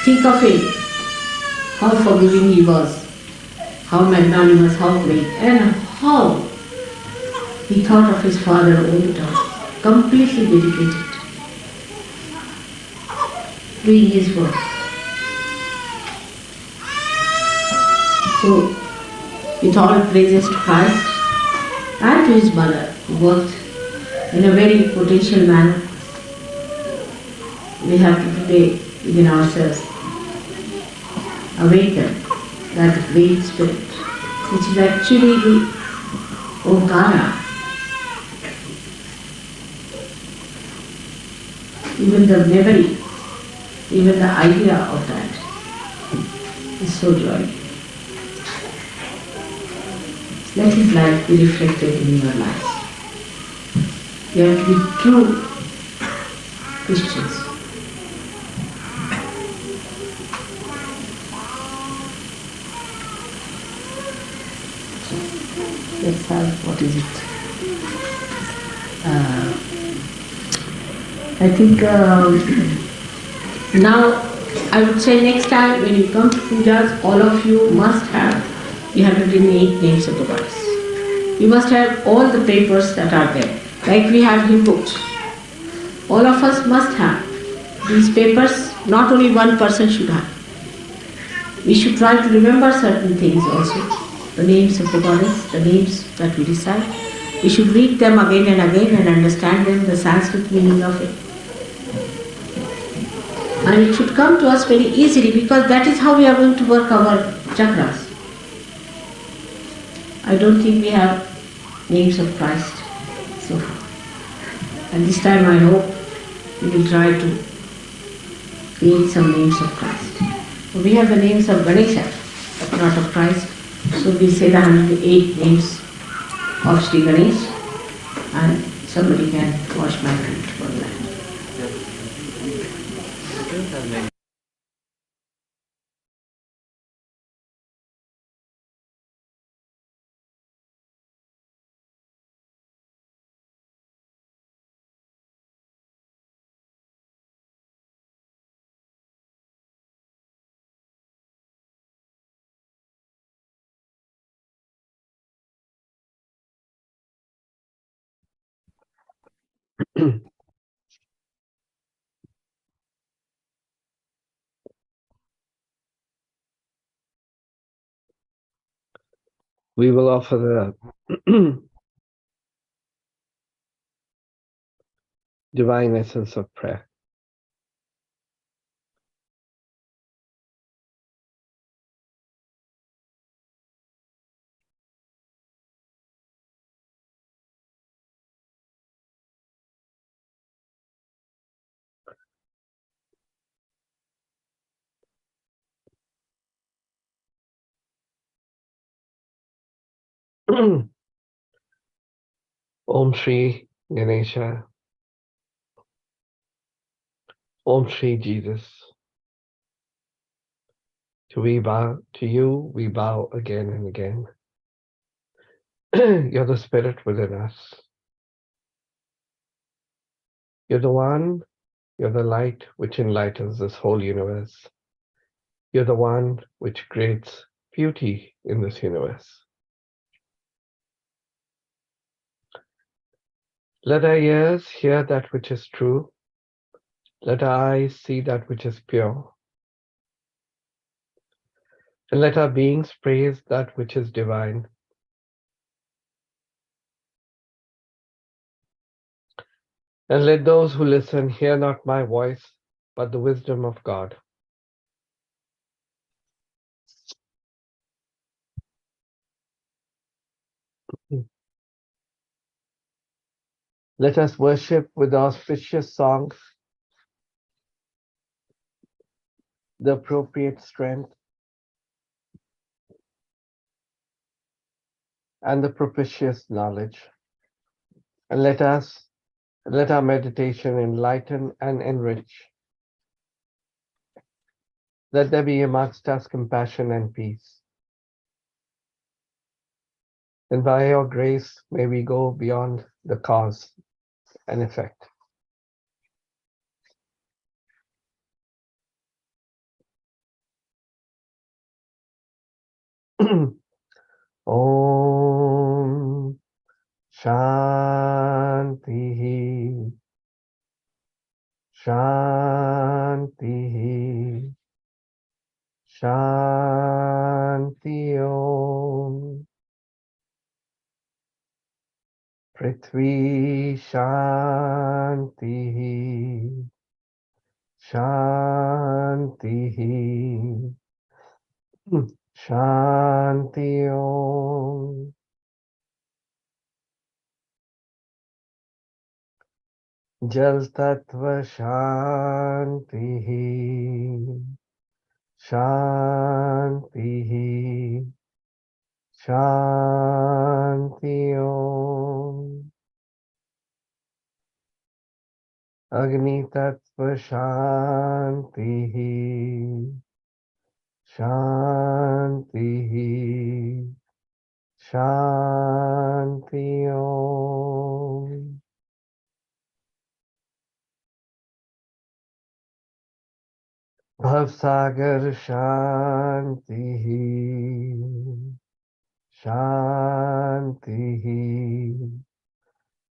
Think of it. How forgiving he was, how magnanimous, how great, and how he thought of his father all the time. Completely dedicated, doing his work. So, with all praises to Christ and to his mother, who worked in a very potential manner, we have to today within ourselves awaken that great spirit, which is actually the Omkara. Even the memory, even the idea of that is so joyful. Let his life be reflected in your lives. You have to be true Christians. Let's have, what is it? I think now I would say next time when you come to pujas, all of you must have 308 names of the goddess. You must have all the papers that are there, like we have hymn books. All of us must have these papers. Not only one person should have. We should try to remember certain things also, the names of the goddess, the names that we recite. We should read them again and again and understand them, the Sanskrit meaning of it. And it should come to us very easily, because that is how we are going to work our chakras. I don't think we have names of Christ so far. And this time I hope we will try to create some names of Christ. We have the names of Ganesha, but not of Christ. So we say the 108 names of Sri Ganesh, and somebody can wash my feet for that. We will offer the divine essence of prayer. Om Shri Ganesha, Om Shri Jesus. To you, we bow again and again. You're the spirit within us. You're the one, you're the light which enlightens this whole universe. You're the one which creates beauty in this universe. Let our ears hear that which is true. Let our eyes see that which is pure. And let our beings praise that which is divine. And let those who listen hear not my voice, but the wisdom of God. Let us worship with auspicious songs the appropriate strength and the propitious knowledge. And let our meditation enlighten and enrich. Let there be amongst us compassion and peace. And by your grace may we go beyond the cause and effect. Om Shanti Shanti Shanti Om Prithvi Shanti Shanti Shanti Om Jal Tattva Shanti Shanti Shanti Om Agni Tattva Shanti Shanti Shanti Om Bhavsagar Shanti Shanti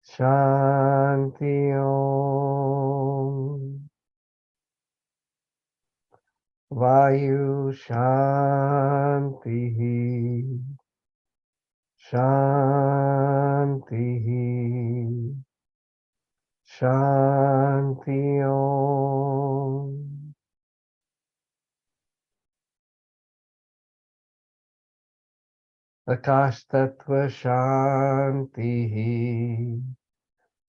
Shanti Om Vayu Shanti Shanti Shanti Om Akash Tattva Shanti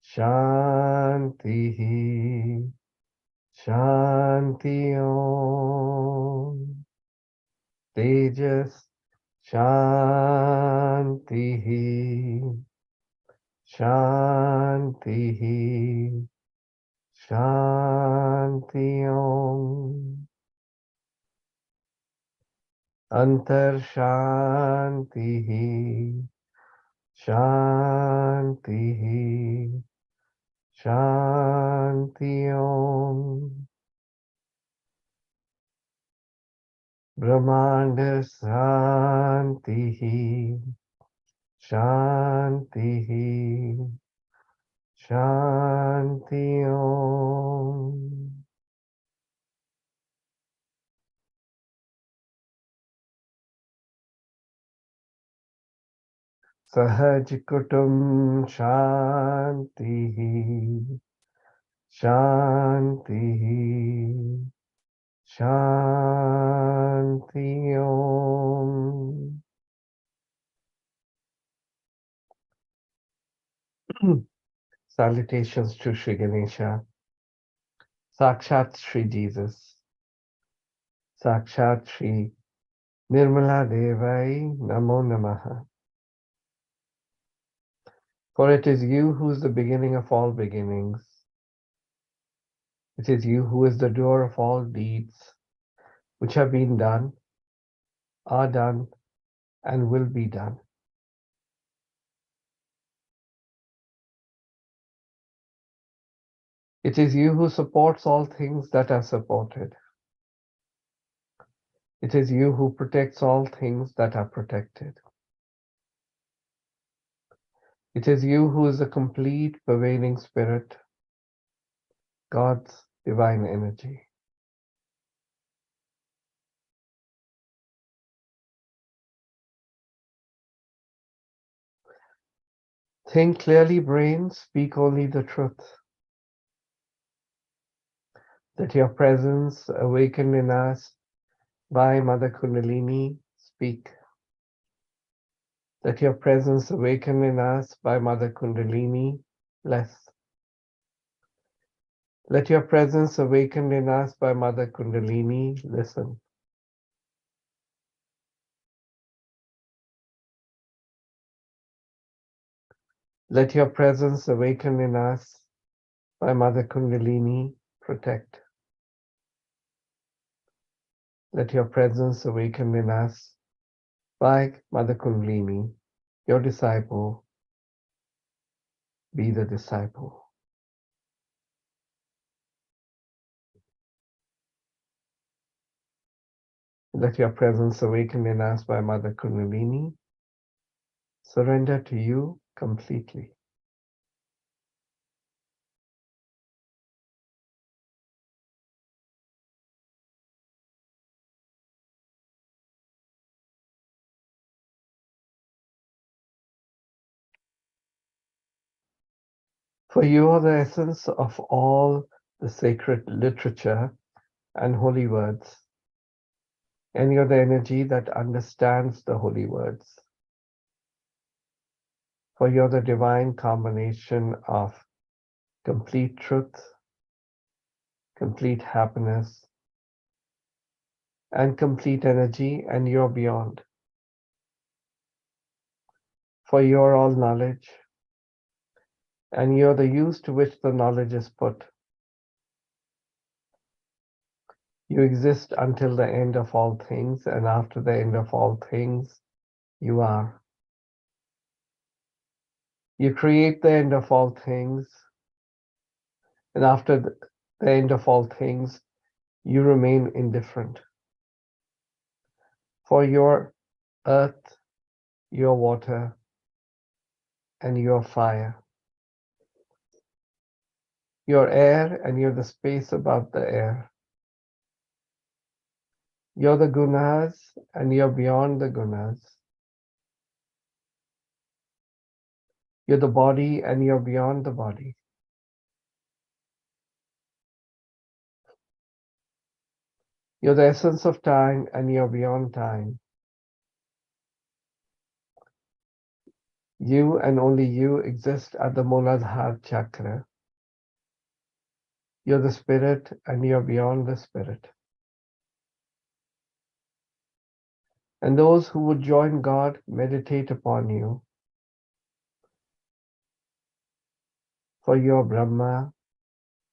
Shanti Shanti Om Tejas Shanti Shanti Shanti Om Antar Shanti Shanti Shanti Om Brahmanda Shanti Shanti Shanti Om Sahaj Kutum Shanti Shanti Shanti Om Salutations to Sri Ganesha, Sakshat Sri Jesus, Sakshat Sri Nirmala Devai Namo Namaha. For it is you who is the beginning of all beginnings. It is you who is the doer of all deeds which have been done, are done, and will be done. It is you who supports all things that are supported. It is you who protects all things that are protected. It is you who is the complete pervading spirit, God's divine energy. Think clearly, brain, speak only the truth. Let your presence awaken in us by Mother Kundalini speak. Let your presence awaken in us by Mother Kundalini bless. Let your presence awaken in us by Mother Kundalini listen. Let your presence awaken in us by Mother Kundalini protect. Let your presence awaken in us by Mother Kundalini, your disciple, be the disciple. Let your presence awaken in us by Mother Kundalini, surrender to you completely. For you are the essence of all the sacred literature and holy words, and you're the energy that understands the holy words. For you're the divine combination of complete truth, complete happiness, and complete energy, and you're beyond. For you're all knowledge, and you're the use to which the knowledge is put. You exist until the end of all things, and after the end of all things, you are. You create the end of all things, and after the end of all things, you remain indifferent. For your earth, your water, and your fire. Your air, and you're the space above the air. You're the gunas, and you're beyond the gunas. You're the body, and you're beyond the body. You're the essence of time, and you're beyond time. You and only you exist at the Muladhara chakra. You're the spirit, and you're beyond the spirit. And those who would join God meditate upon you. For you're Brahma,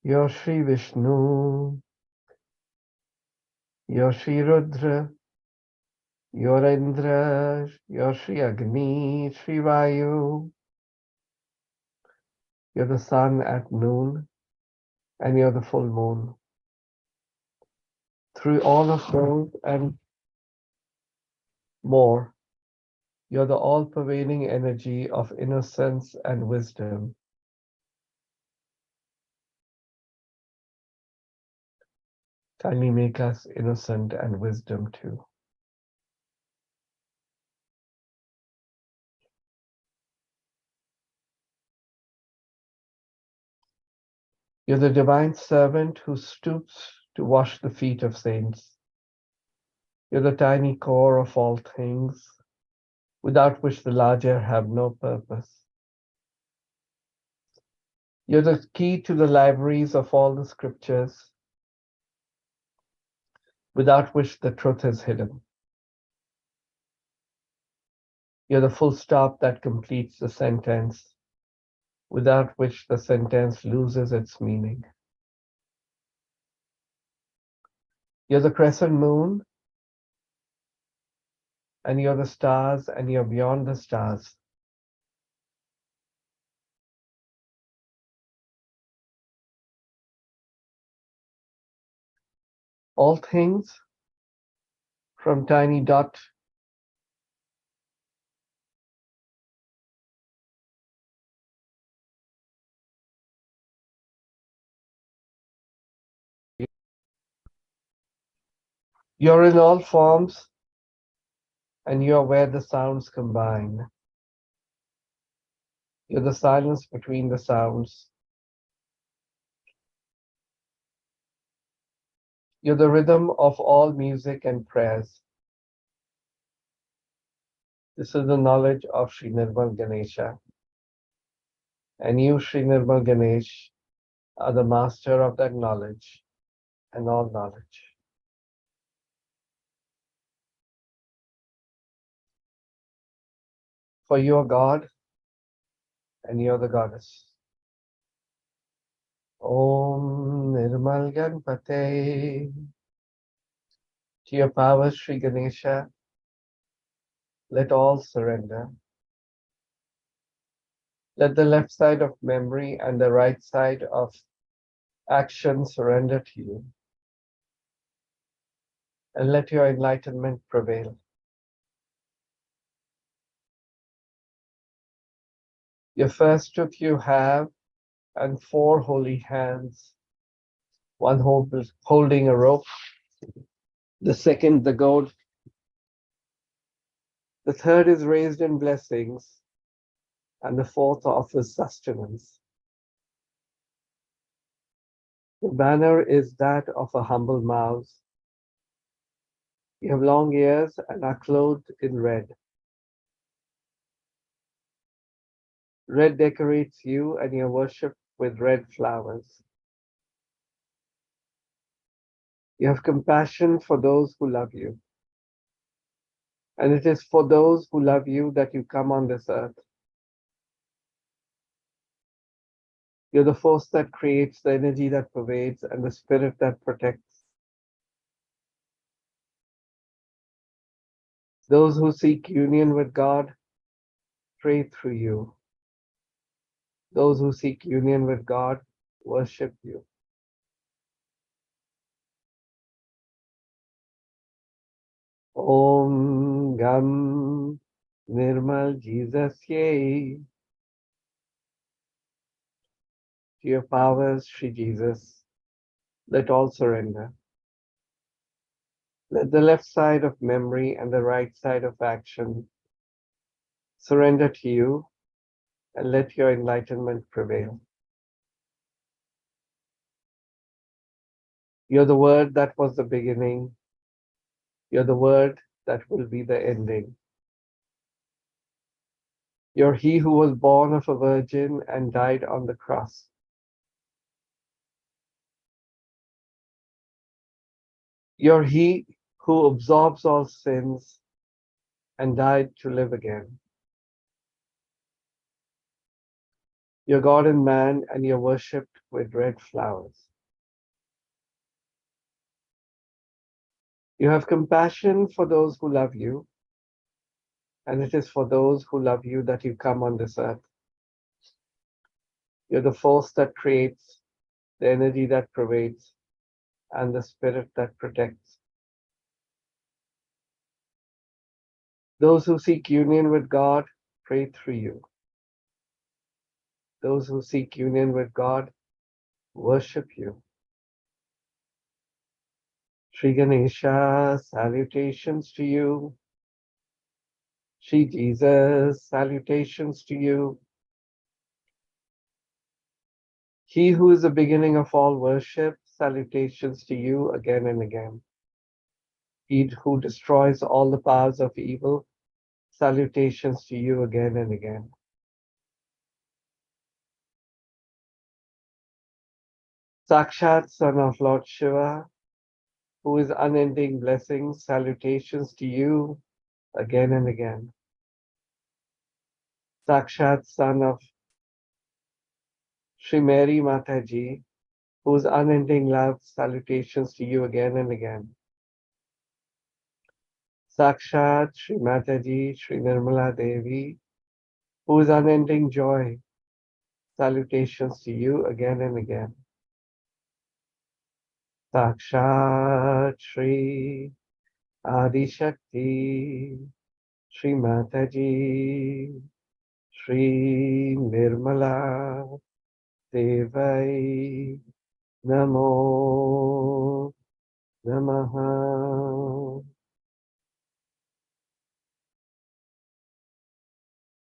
you're Sri Vishnu, you're Sri Rudra, you're Indra, you're Sri Agni, Sri Vayu. You're the sun at noon, and you're the full moon. Through all of those and more, you're the all-pervading energy of innocence and wisdom. Kindly make us innocent and wisdom too. You're the divine servant who stoops to wash the feet of saints. You're the tiny core of all things, without which the larger have no purpose. You're the key to the libraries of all the scriptures, without which the truth is hidden. You're the full stop that completes the sentence, without which the sentence loses its meaning. You're the crescent moon, and you're the stars, and you're beyond the stars. All things, from tiny dot you're in all forms, and you're where the sounds combine. You're the silence between the sounds. You're the rhythm of all music and prayers. This is the knowledge of Sri Nirmal Ganesha. And you, Sri Nirmal Ganesh, are the master of that knowledge and all knowledge. For you are God and you're the goddess. Om Nirmal Ganpate. To your power, Sri Ganesha, let all surrender. Let the left side of memory and the right side of action surrender to you. And let your enlightenment prevail. Your first tooth you have, and four holy hands, one holding a rope, the second the goad, the third is raised in blessings, and the fourth offers sustenance. The banner is that of a humble mouse. You have long ears and are clothed in red. Red decorates you and your worship with red flowers. You have compassion for those who love you. And it is for those who love you that you come on this earth. You're the force that creates, the energy that pervades, and the spirit that protects. Those who seek union with God pray through you. Those who seek union with God worship you. Om Gam Nirmal Jesus Ye. To your powers, Sri Jesus, let all surrender. Let the left side of memory and the right side of action surrender to you, and let your enlightenment prevail. You're the word that was the beginning. You're the word that will be the ending. You're he who was born of a virgin and died on the cross. You're he who absorbs all sins and died to live again. You're God and man, and you're worshipped with red flowers. You have compassion for those who love you, and it is for those who love you that you come on this earth. You're the force that creates, the energy that pervades, and the spirit that protects. Those who seek union with God pray through you. Those who seek union with God worship you. Sri Ganesha, salutations to you. Sri Jesus, salutations to you. He who is the beginning of all worship, salutations to you again and again. He who destroys all the powers of evil, salutations to you again and again. Sakshat, son of Lord Shiva, who is unending blessings, salutations to you again and again. Sakshat, son of Sri Mary Mataji, whose unending love, salutations to you again and again. Sakshat Sri Mataji, Sri Nirmala Devi, whose unending joy, salutations to you again and again. Sakshat Sri Adi Shakti, Sri Mataji, Sri Nirmala Devai, Namo Namaha.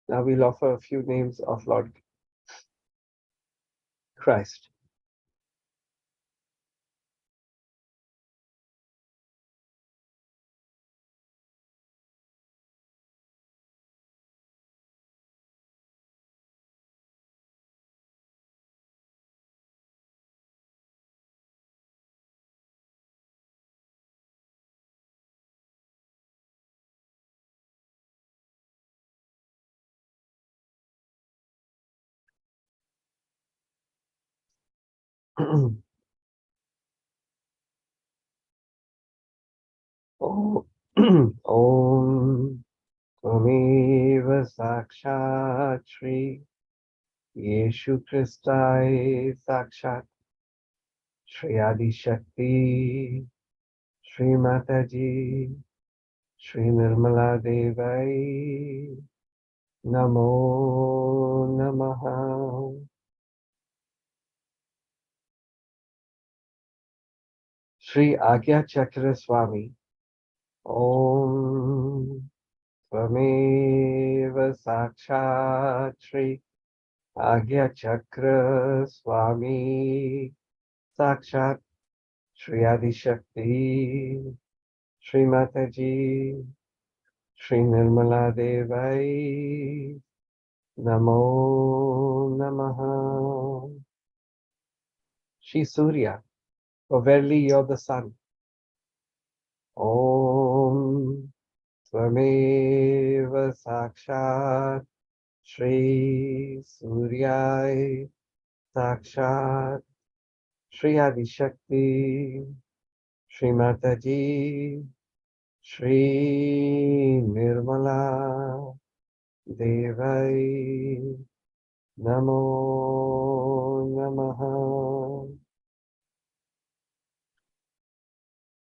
Now we'll offer a few names of Lord Christ. Om Om Tvameva Sakshat Shri Yeshu Christai Sakshat Shri Adi Shakti Shri Mataji Shri Nirmala Devai Namo Namaha Shri Agya Chakra Swami Om Tvameva Sakshat Shri Agya Chakra Swami Sakshat Shri Adi Shakti Shri Mataji Shri Nirmala Devai Namo Namaha Shri Surya, for verily you're the sun. Om Tvameva Sakshat Shri Suryai Sakshat Shri Adi Shakti Shri Mataji Shri Nirmala Devai Namo Namaha.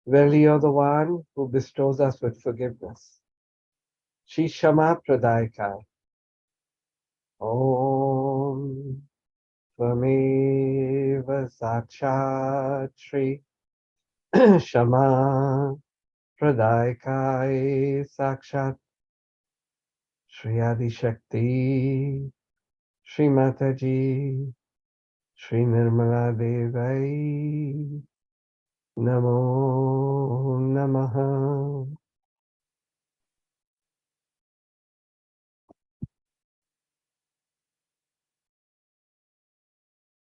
Verily you're the one who bestows us with forgiveness. Shri Shama Pradayaka. Om Tvameva Sakshat Shri Shama Pradayaka Sakshat Shri Adi Shakti Shri Mataji Shri Nirmala Devai Namo Namaha.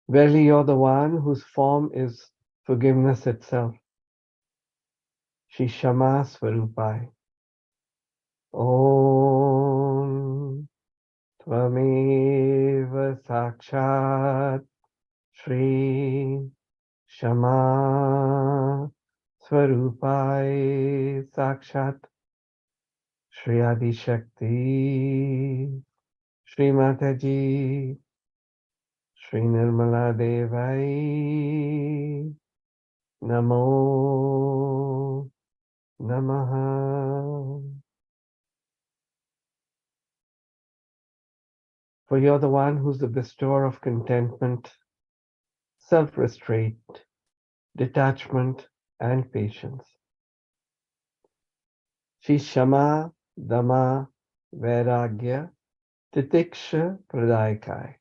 Verily you're the one whose form is forgiveness itself. Shri Shama Swarupai. Om Tvameva Sakshat Shri Shama Swarupai Sakshat Shri Adi Shakti Shri Mataji Shri Nirmala Devai Namo Namaha. For you're the one who's the bestower of contentment, self-restraint, detachment, and patience. Shri Shama, Dama, Vairagya, Titiksha, Pradaikai.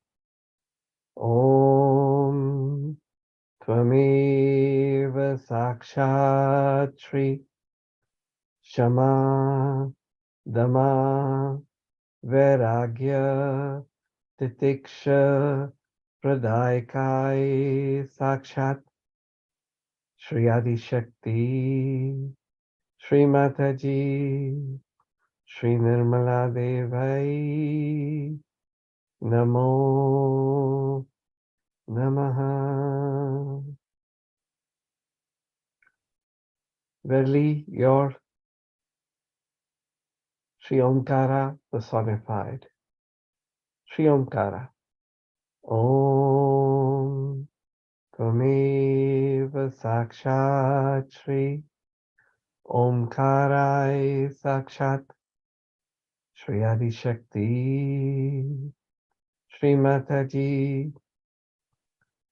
Om Tvameva Sakshat Shri Shama, Dama, Vairagya, Titiksha, Pradaikai Sakshat Shri Adi Shakti Shri Mataji Shri Nirmala Devai Namo Namaha. Verily you're Sri Omkara personified. Sri Omkara. Om Tvameva Sakshat Shri Omkarai Sakshat Shri Adi Shakti Shri Mataji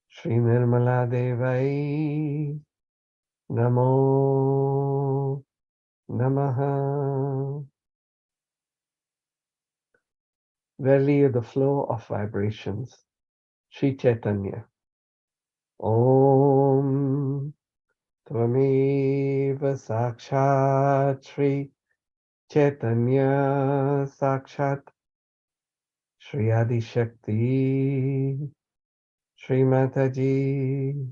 Shri Nirmala Devai Namo Namaha. Verily the flow of vibrations. Shri Chaitanya. Om Tvameva Sakshat Shri Chaitanya Sakshat Shri Adi Shakti Shri Mataji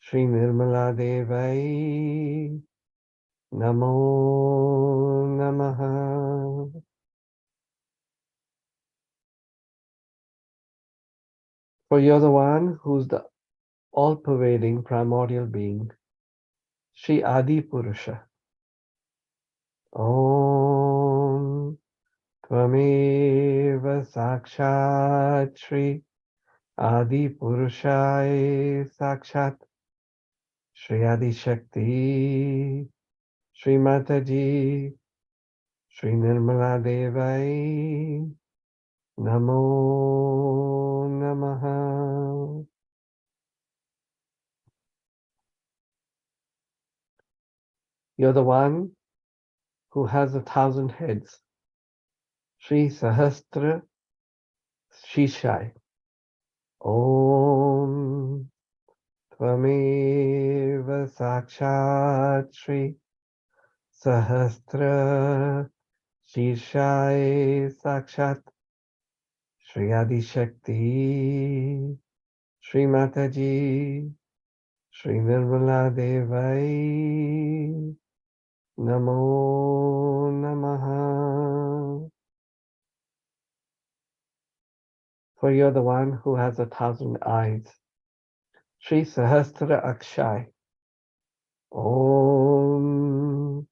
Shri Nirmala Devai Namo Namaha. For you're the one who's the all-pervading primordial being, Shri Adi Purusha. Om Tvameva Sakshat Shri Adi Purushaya Sakshat Shri Adi Shakti Shri Mataji Shri Nirmala Devai Namo Namaha. You're the one who has 1,000 heads. Shri Sahasra Shishai. Om Tvameva Sakshat Shri Sahasra Shishai Sakshat Shri Adi Shakti Shri Mataji Shri Nirmala Devai Namo Namaha. For you're the one who has 1,000 eyes. Shri Sahasra Akshay. Om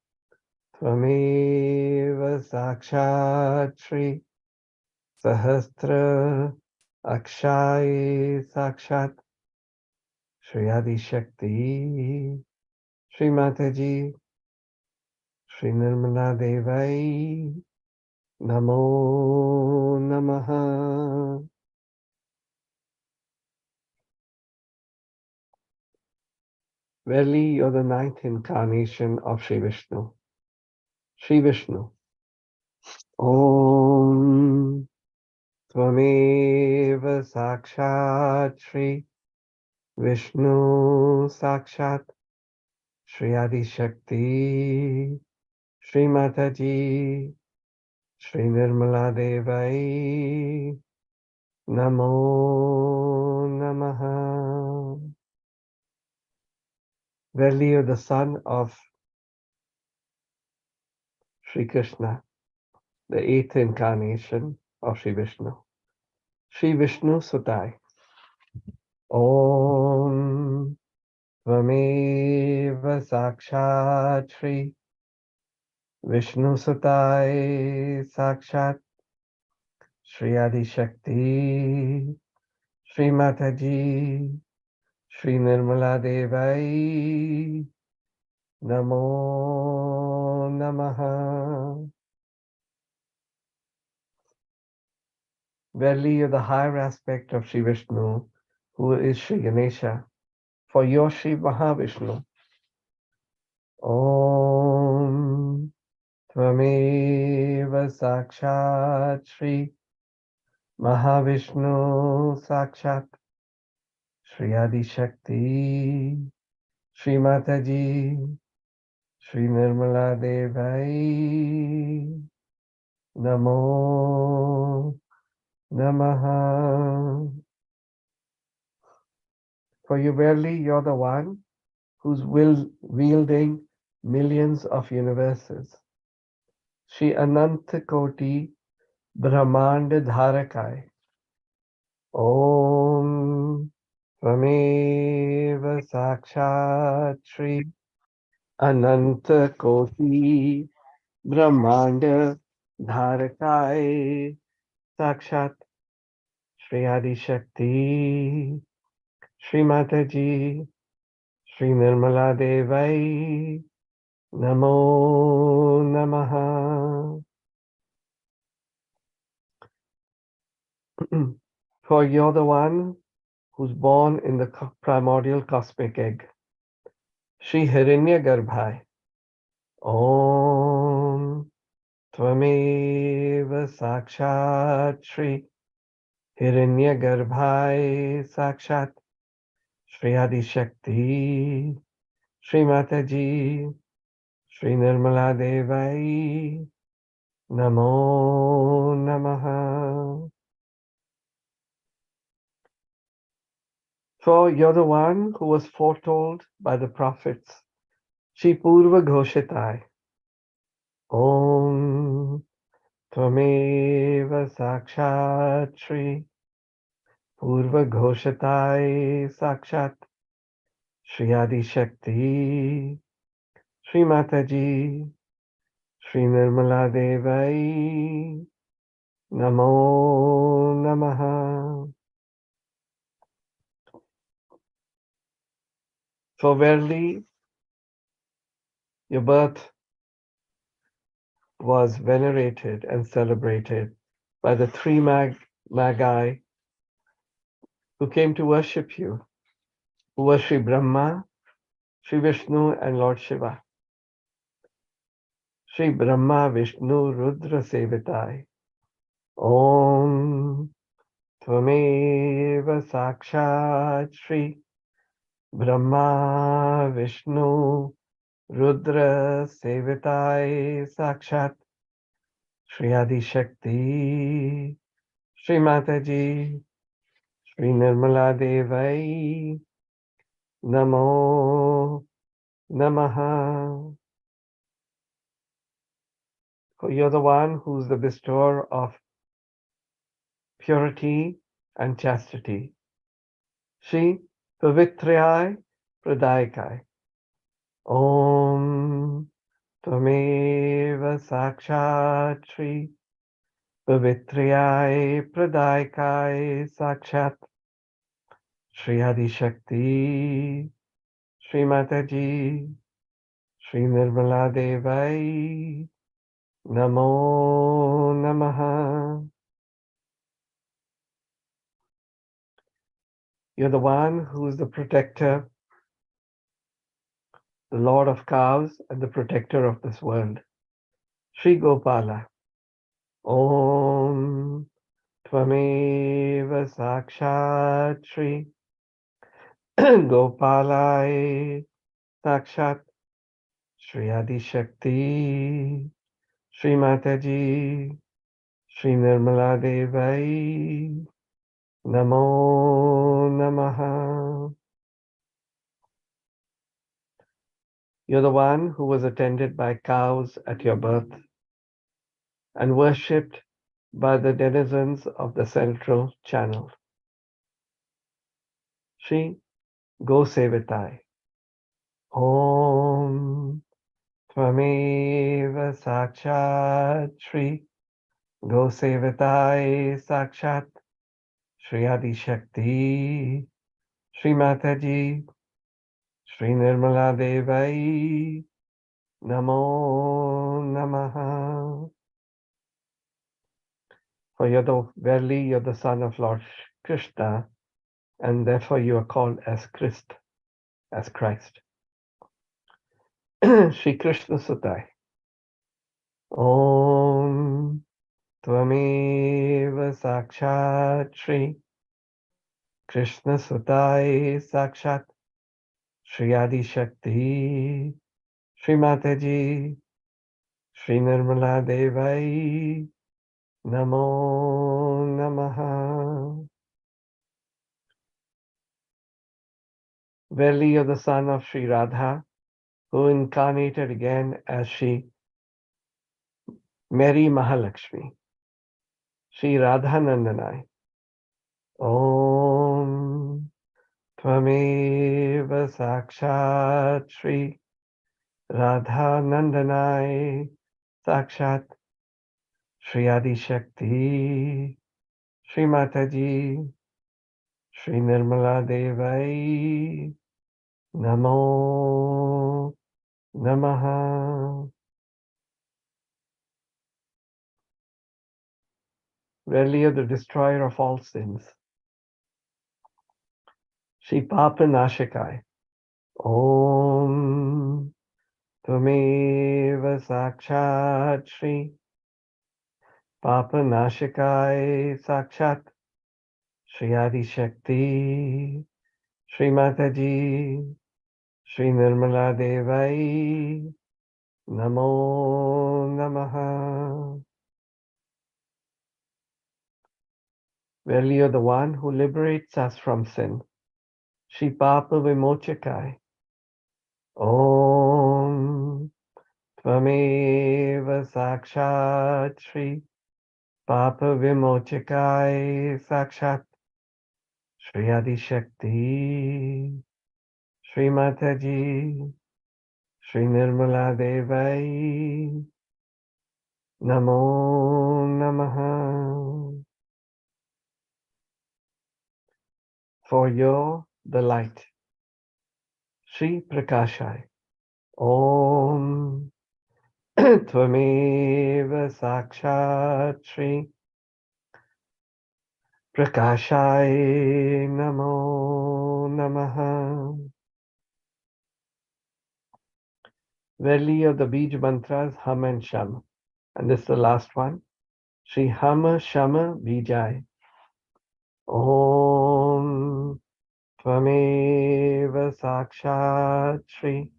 Tvameva Sakshat Shri Sahasra Akshay Sakshat Shri Adi Shakti Shri Mataji Shri Nirmala Devai Namo Namaha. Verily, you're the ninth incarnation of Sri Vishnu. Sri Vishnu. Om Tvameva Sakshat Shri Vishnu Sakshat Shri Adi Shakti Shri Mataji Shri Nirmala Devai Namo Namaha. Verily, you're the son of Sri Krishna, the eighth incarnation of Sri Vishnu. Sri Vishnu Sutai. Om Tvameva Sakshat Shri Vishnu Sutai Sakshat Shri Adi Shakti Shri Mataji Shri Nirmala Devai Namo Namaha. Verily, you're the higher aspect of Sri Vishnu, who is Sri Ganesha, for you're Sri Mahavishnu. Om Tvameva Sakshat Shri Mahavishnu Sakshat Shri Adi Shakti Shri Mataji Shri Nirmala Devai Namo Namaha. For you verily you're the one who's wielding millions of universes. Shri Ananta Koti Brahmanda Dharakai. Om Tvameva Sakshat Shri Ananta Koti Brahmanda Dharakai Sakshat Shri Adi Shakti Shri Mataji Shri Nirmala Devai Namo Namaha. For you're the one who's born in the primordial cosmic egg. Shri Hiranyagarbhai. Om Tvameva Sakshat Shri Hiranyagarbhai Sakshat Shri Adi Shakti Shri Mataji Shri Nirmala Devai Namo Namaha. For you're the one who was foretold by the prophets. Shri Purva Ghoshitai. Om Tvameva Sakshat Shri Purva Ghoshitai Sakshat Shri Adi Shakti, Shri Mataji, Shri Nirmala Devai, Namo Namaha. For verily, your birth was venerated and celebrated by the three magi who came to worship you, who were Sri Brahma, Sri Vishnu, and Lord Shiva. Sri Brahma Vishnu Rudra Sevitai. Om Tvameva Sakshat Shri Brahma Vishnu Rudra Sevitai Sakshat Shri Adi Shakti Shri Mataji Shri Nirmala Devai Namo Namaha. You're the one who's the bestower of purity and chastity. Shri Pavitrayai Pradaikai. Om Tvameva Sakshat Shri Pavitrayai Pradaikai Sakshat Shri Adi Shakti Shri Mataji Shri Nirmala Devai Namo Namaha. You're the one who is the protector, the Lord of cows, and the protector of this world. Shri Gopala. Om Tvameva Sakshat Shri Gopalai Sakshat Shri Adi Shakti Shri Mataji Shri Nirmala Devai Namo Namaha. You're the one who was attended by cows at your birth and worshipped by the denizens of the central channel. Shri Gosevitai. Om Tvameva Sakshat Shri Gosevitai Sakshat Shri Adi Shakti Shri Mataji Shri Nirmala Devai Namo Namaha. For verily you're the son of Lord Krishna, and therefore you are called as Christ. Shri Krishna Sutai. Om Tvameva Sakshat Shri Krishna Sutai Sakshat Shri Adi Shakti Shri Mataji Shri Nirmala Devai Namo Namaha. Verily you're the son of Sri Radha, who incarnated again as Shri Mary Mahalakshmi. Shri Radhanandanai. Om Tvameva Sakshat Shri Radhanandanai Sakshat Shri Adi Shakti Shri Mataji Shri Nirmala Devai Namo Namaha. Verily you're the destroyer of all sins. Shri Papa Nashikai. Om Tvameva Sakshat Shri Papa Nashikai Sakshat Shri Adi Shakti Shri Mataji Shri Nirmala Devai Namo Namaha. Verily you're the one who liberates us from sin. Shri Papa Vimochakai. Om Tvameva Sakshat Shri Papa Vimochakai Sakshat Shri Adi Shakti Shri Mataji, Shri Nirmala Devai, Namo Namaha. For your delight, Shri Prakashai, Om Tvameva Sakshat Shri Prakashai Namo Namaha. Verily of the Bij mantras Hum and Sham. And this is the last one. Shri Hama Shama Bijai. Om Tvameva Sakshat Shri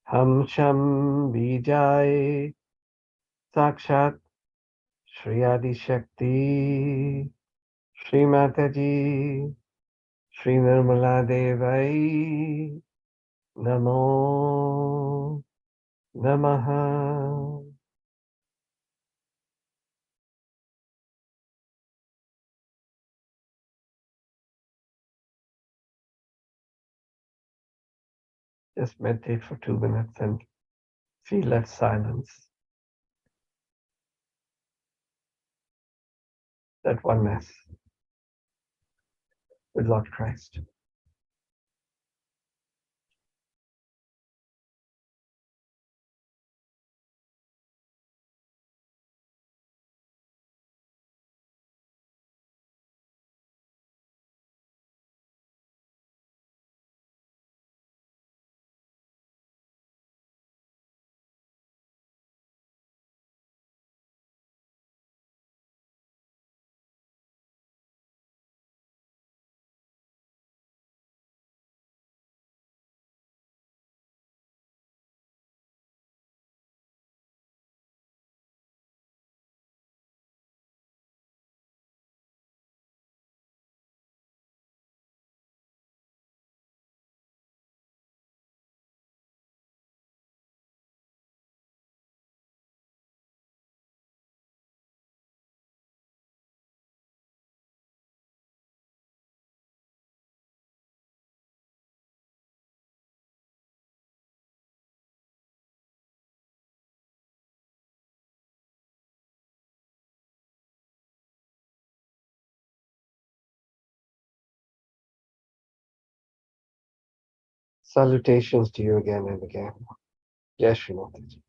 Hum Sham Bijai Sakshat Shri Adi Shakti Shri Mataji Shri Nirmala Devai Namo Namaha. Just meditate for 2 minutes and feel that silence, that oneness with Lord Christ. Salutations to you again and again. Jai Shri Mataji.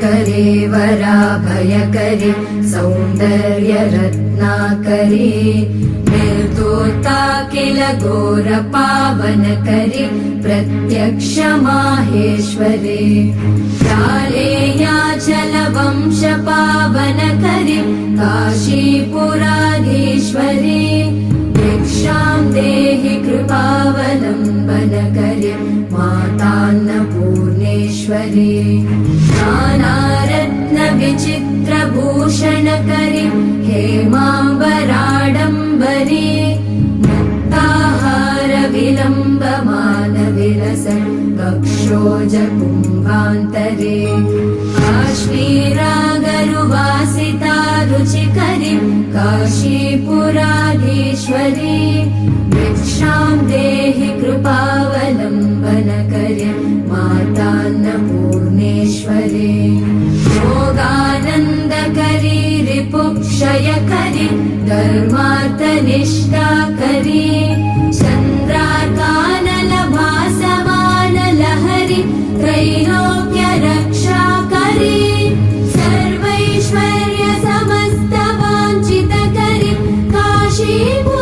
करे वराभयकरे सौन्दर्यरत्नाकरे निर्दो होता किल घोर पावनकरि प्रत्यक्ष माहेश्वरे कालेयाचल वंश पावनकरि काशीपुराधीश्वरी भिक्षां देहि कृपावलम्बनकरि मातान्नपूर्णेश्वरी नानारत्न विचित्रभूषणकरि हेमाम्बराडम्बरी मुक्ताहार विलम्बमान villous कक्षोज कुम्भान्तरे काश्मीरागरुवासिता रुचिकरी काशीपुराधीश्वरी भिक्षां देहि कृपावलम्बनकरि मातान्नपूर्णेश्वरी योगानन्दकरी रिपुक्षयकरी धर्मार्थनिष्ठाकरी चन्द्राकानलभासमानलहरि त्रैलोक्यरक्षाकरी सर्वैश्वर्य समस्तवाञ्छितकरी काशीपुराधीश्वरी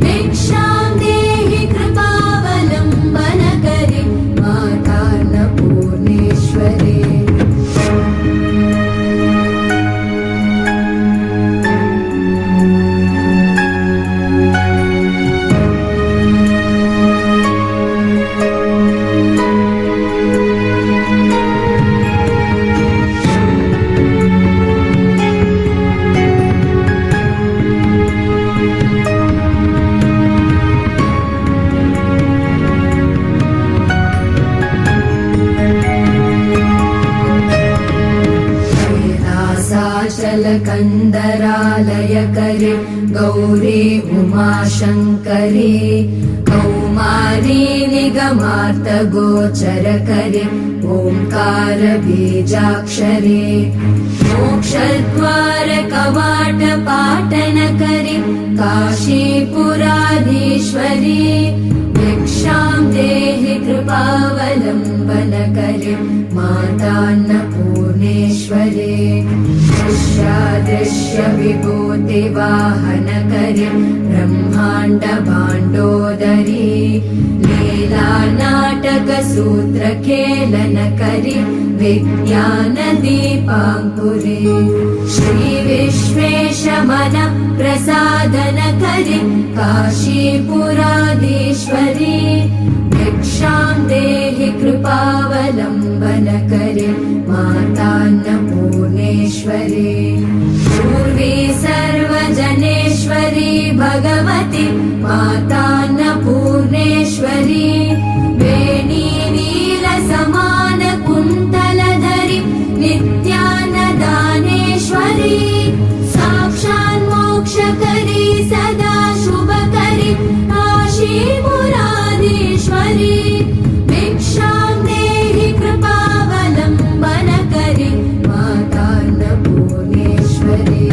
भिक्षां देहि कृपावलम्बनकरि मातान्नपूर्णेश्वरी कंदरालयकरी गौरी उमाशंकरी कौमारी निगमार्तगोचरकरी ओंकार बीजाक्षरी मोक्षद्वार कवाट पाटनकरी काशीपुराधीश्वरी भिक्षां देहि कृपावलम्बनकरि मातान्नपूर्णेश्वरी दृश्यादृश्य विभूतिवाहनकरि ब्रह्माण्ड भाण्डोदरी लीला नाटक सूत्रखेलनकरि विज्ञानदीपाङ्कुरी श्री विश्वेश मन प्रसादनकरि काशीपुराधीश्वरी भिक्षां देहि कृपावलम्बनकरि मातान्नपूर्णेश्वरी पूर्वी सर्वजनेश्वरी भगवती मातान्नपूर्णेश्वरी वेणी नीलसमान कुन्तलधरी नित्यानदानेश्वरी साक्षान् मोक्षकरी सदा शुभकरी काशीपुराधीश्वरी भिक्षां देहि कृपावलम्बनकरि मातान्नपूर्णेश्वरी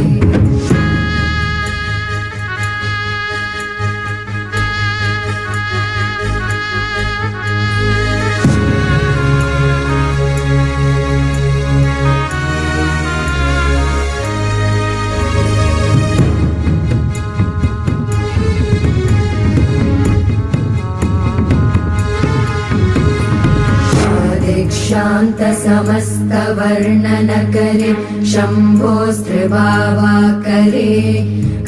शान्त समस्त वर्णनकरे शम्भोस्त्रिभावाकरे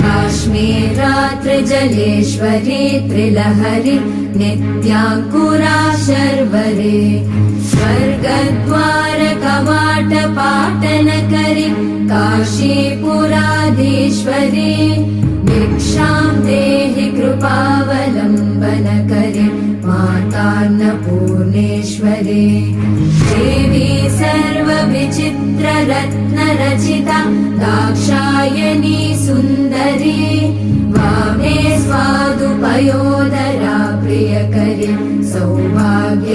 काश्मीरात्रिजलेश्वरी त्रिलहरि नित्याङ्कुरा शर्वरे स्वर्गद्वार कवाट पाटनकरि काशीपुराधीश्वरी भिक्षां देहि कृपावलम्बनकरि मातान्नपूर्णेश्वरी देवी सर्वविचित्ररत्नरचिता दाक्षायणी सुन्दरी वामे स्वादुपयोदरा प्रियकरी सौभाग्यमाहेश्वरी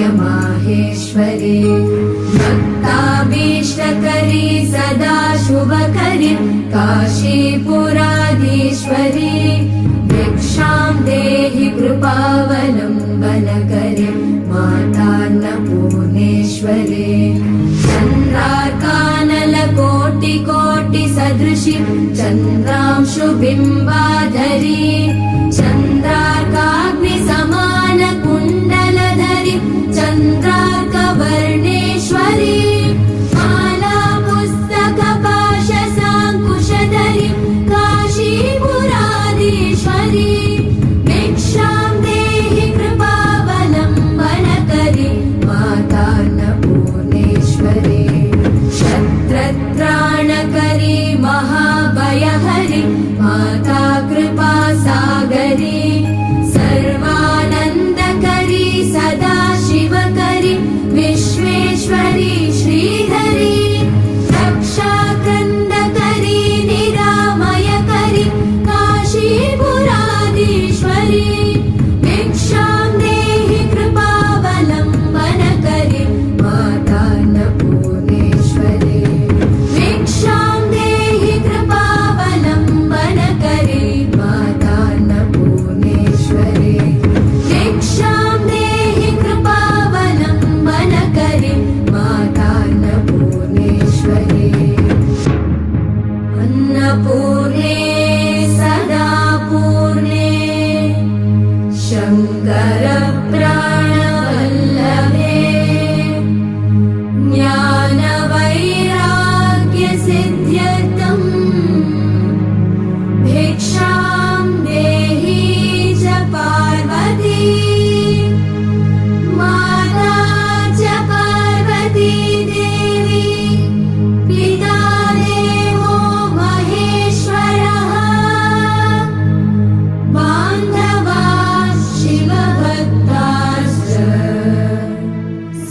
भक्ताभीष्टकरी सदा शुभकरी काशीपुराधीश्वरी भिक्षां देहि कृपावलम्बनकरि मातान्नपूर्णेश्वरी चन्द्रार्कानलकोटिकोटिसदृशि चन्द्रांशु बिम्बाधरी चन्द्रार्काग्निसमानकुण्डलधरी चन्द्रार्कवर्णेश्वरी माला पुस्तकपाशसाङ्कुशधरी काशीपुराधीश्वरी भिक्षां देहि कृपावलम्बनकरी माता अन्नपूर्णेश्वरी शत्रत्राणकरी महाभयहरि माता कृपा सागरी सर्वानन्दकरी सदा शिवकरी विश्वेश्वरी श्रीधरी रक्षाकन्दकरी निरामयकरी काशीपुराधीश्वरी भिक्षां देहि कृपावलम्बनकरी माता अन्नपूर्णेश्वरी भिक्षां देहि कृपावलम्बनकरी माता अन्नपूर्णेश्वरी भिक्षां देहि कृपावलम्बनकरी माता अन्नपूर्णेश्वरी अन्नपूर्णे सदा पूर्णे शङ्करप्राणवल्लभे ज्ञानवैराग्यसिद्ध्यर्थम् भिक्षां देहि च पार्वती माता च पार्वती देवी पिता देवो महेश्वरः बान्धवा शिवभक्ताश्च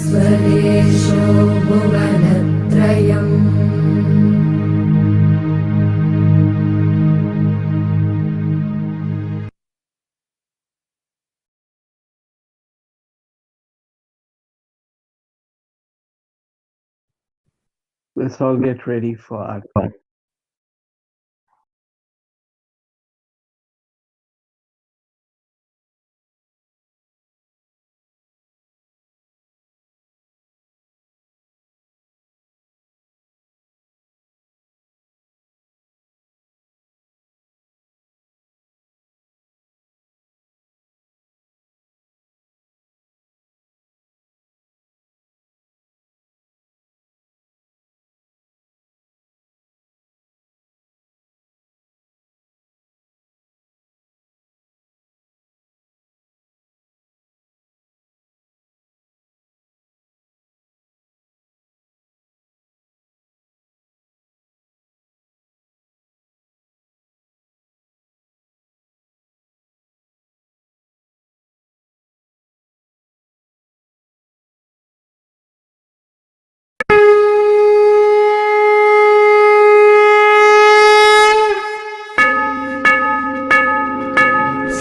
स्वदेशो भुवनत्रयम् Let's all get ready for our talk.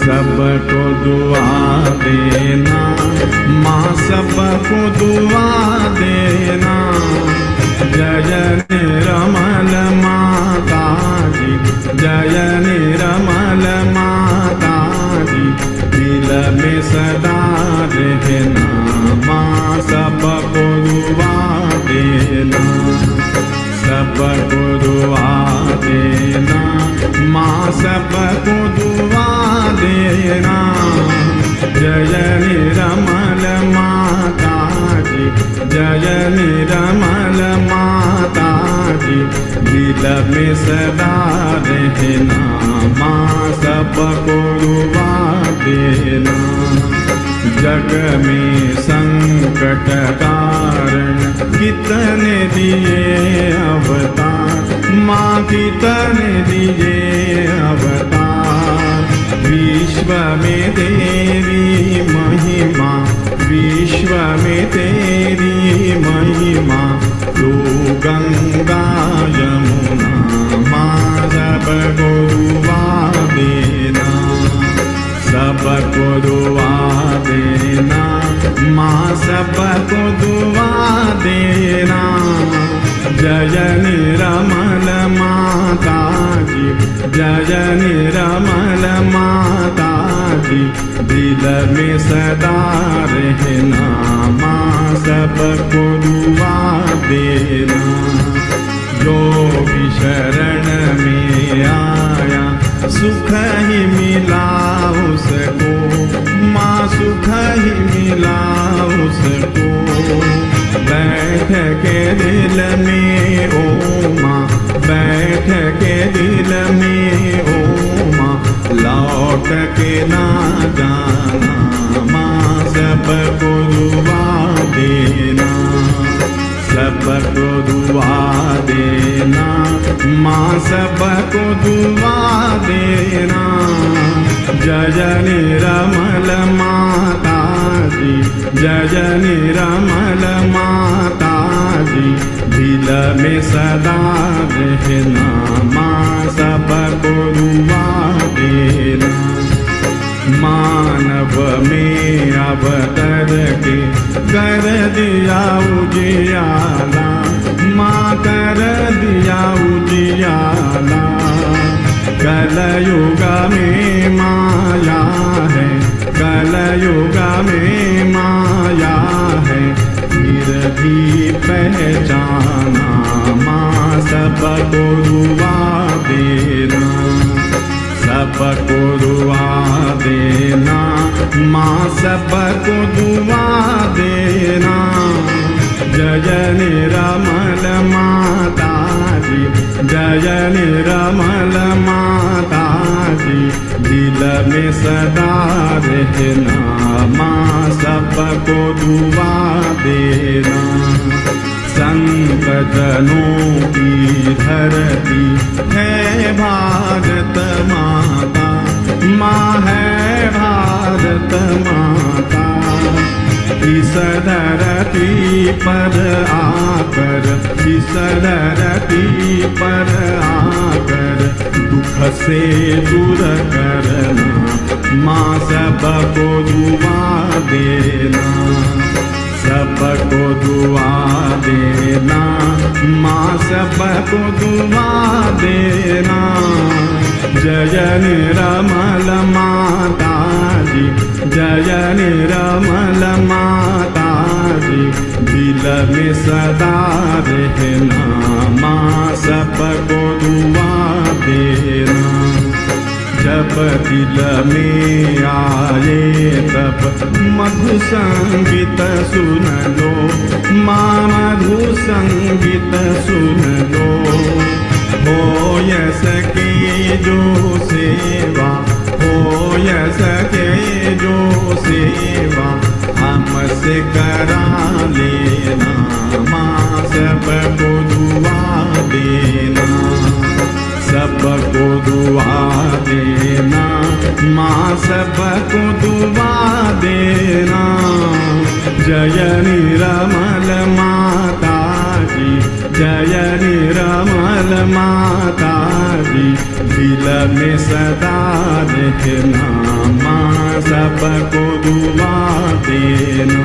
सबको दुआ देना माँ, सबको दुआ देना। जय निरमल माता जी, जय निरमल माता जी, दिल में सदा रहना माँ, सबको दुआ देना, सबको दुआ देना माँ, सबको दुआ देना। जय निरमल माता जी, जय निरमल माता जी, दिल में सदा रहना माँ, सबको दुआ देना। जग में संकट कारण कितने दिए अवतार माँ, कितने दिए अवतार। विश्व में तेरी महिमा, विश्व में तेरी महिमा, तू गंगा यमुना माँ, सबको दुआ देना, सबको दुआ देना माँ, सबको दुआ देना। जय निरमल माता जी, जय निरमल माता जी, दिल में सदा रहना माँ, सबको दुआ देना। जो भी शरण में आया सुख ही मिला उसको, माँ सुख ही मिला उसको। बैठ के दिल में ओ माँ, बैठ के दिल में ओ माँ, लौट के ना जाना माँ, सबको दुआ देना, सबको दुआ देना माँ, सबको दुआ देना। जय निरमल माता जी, जय निरमल माता जी, दिल में सदा रहना माँ, सबको दुआ देना। मानव में अवतर के कर दिया उजियाला माँ, कर दिया उजियाला। कलयुग में माया है, कलयुग में माया है, फिर भी पहचाना माँ, सबको दुआ देना, सबको दुआ देना माँ, सबको दुआ देना। जय निरमल माता जी, जय निरमल माता जी, दिल में सदा रहना माँ, सबको दुआ देना। संत जनों की धरती है भारत माता, माँ है भारत माता। इस धरती पर आकर, इस धरती पर आकर, दुख से दूर करना माँ, सबको दुआ देना, सबको दुआ देना माँ, सबको दुआ देना। जय निरमल माता जी, जय निरमल माता जी, दिल में सदा रहना माँ, सबको दुआ देना। जब दिल में आए तब मधु संगीत सुन लो माँ, मधु संगीत सुन लो। हो सके जो सेवा, हो सके जो सेवा, हमसे करा लेना माँ, सबको दुआ देना, सबको दुआ देना माँ, सबको दुआ देना। जय निरमल माता जी, जय निरमल माता जी, दिल में सदा रहना माँ, सबको दुआ देना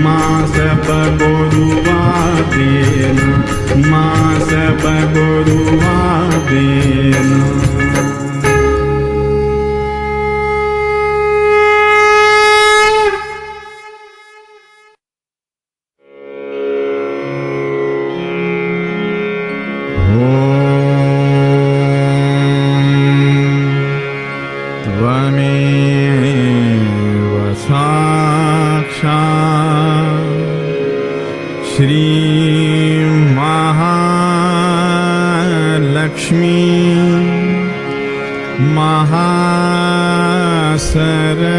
माँ, सबको दुआ देना माँ, सबको दुआ देना।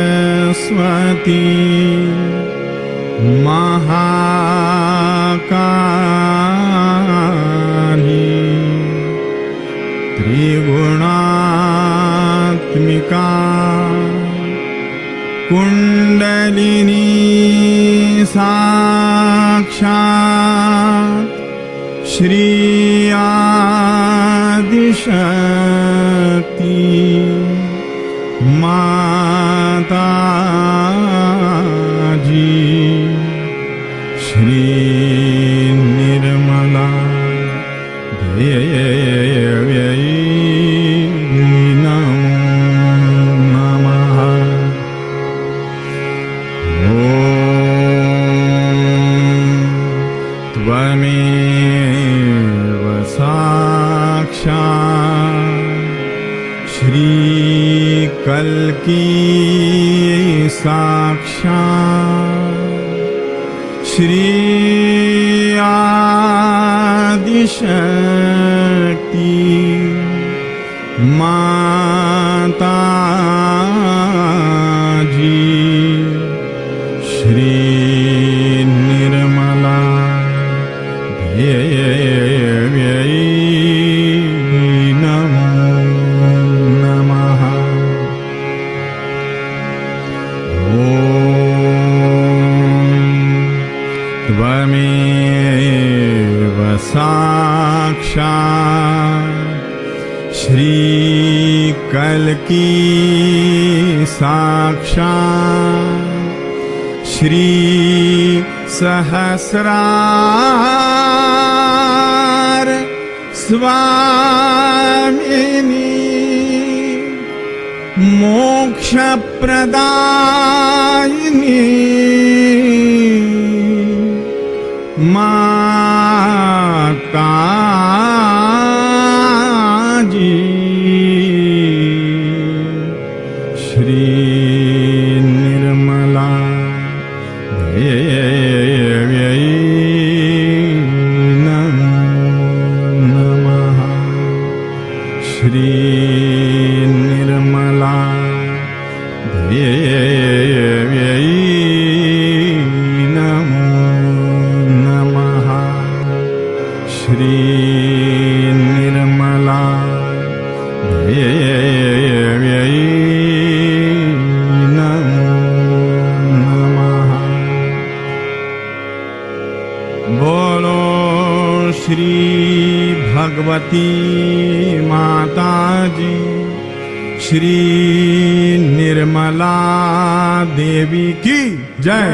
सरस्वती महाकाली त्रिगुणात्मिका कुंडलिनी साक्षात् श्री आदिशक्ति माता जी श्री निर्मला देव्यै नमो नमः। त्वमेव साक्षात् श्री की साक्षात् श्री आदिशक्ति माता जी श्री निर्मला देव्यै नमो नमः। त्वमेव साक्षात् श्री कल्की साक्षात् श्री सहस्रार स्वामिनी मोक्षप्रदायिनी माता जी श्री निर्मला देव्यै नमो नमः। श्री निर्मला देव्यै नमो नमः। श्री निर्मला देव्यै नमो नमः। बोलो श्री भगवती माता जी श्री निर्मला देवी की जय।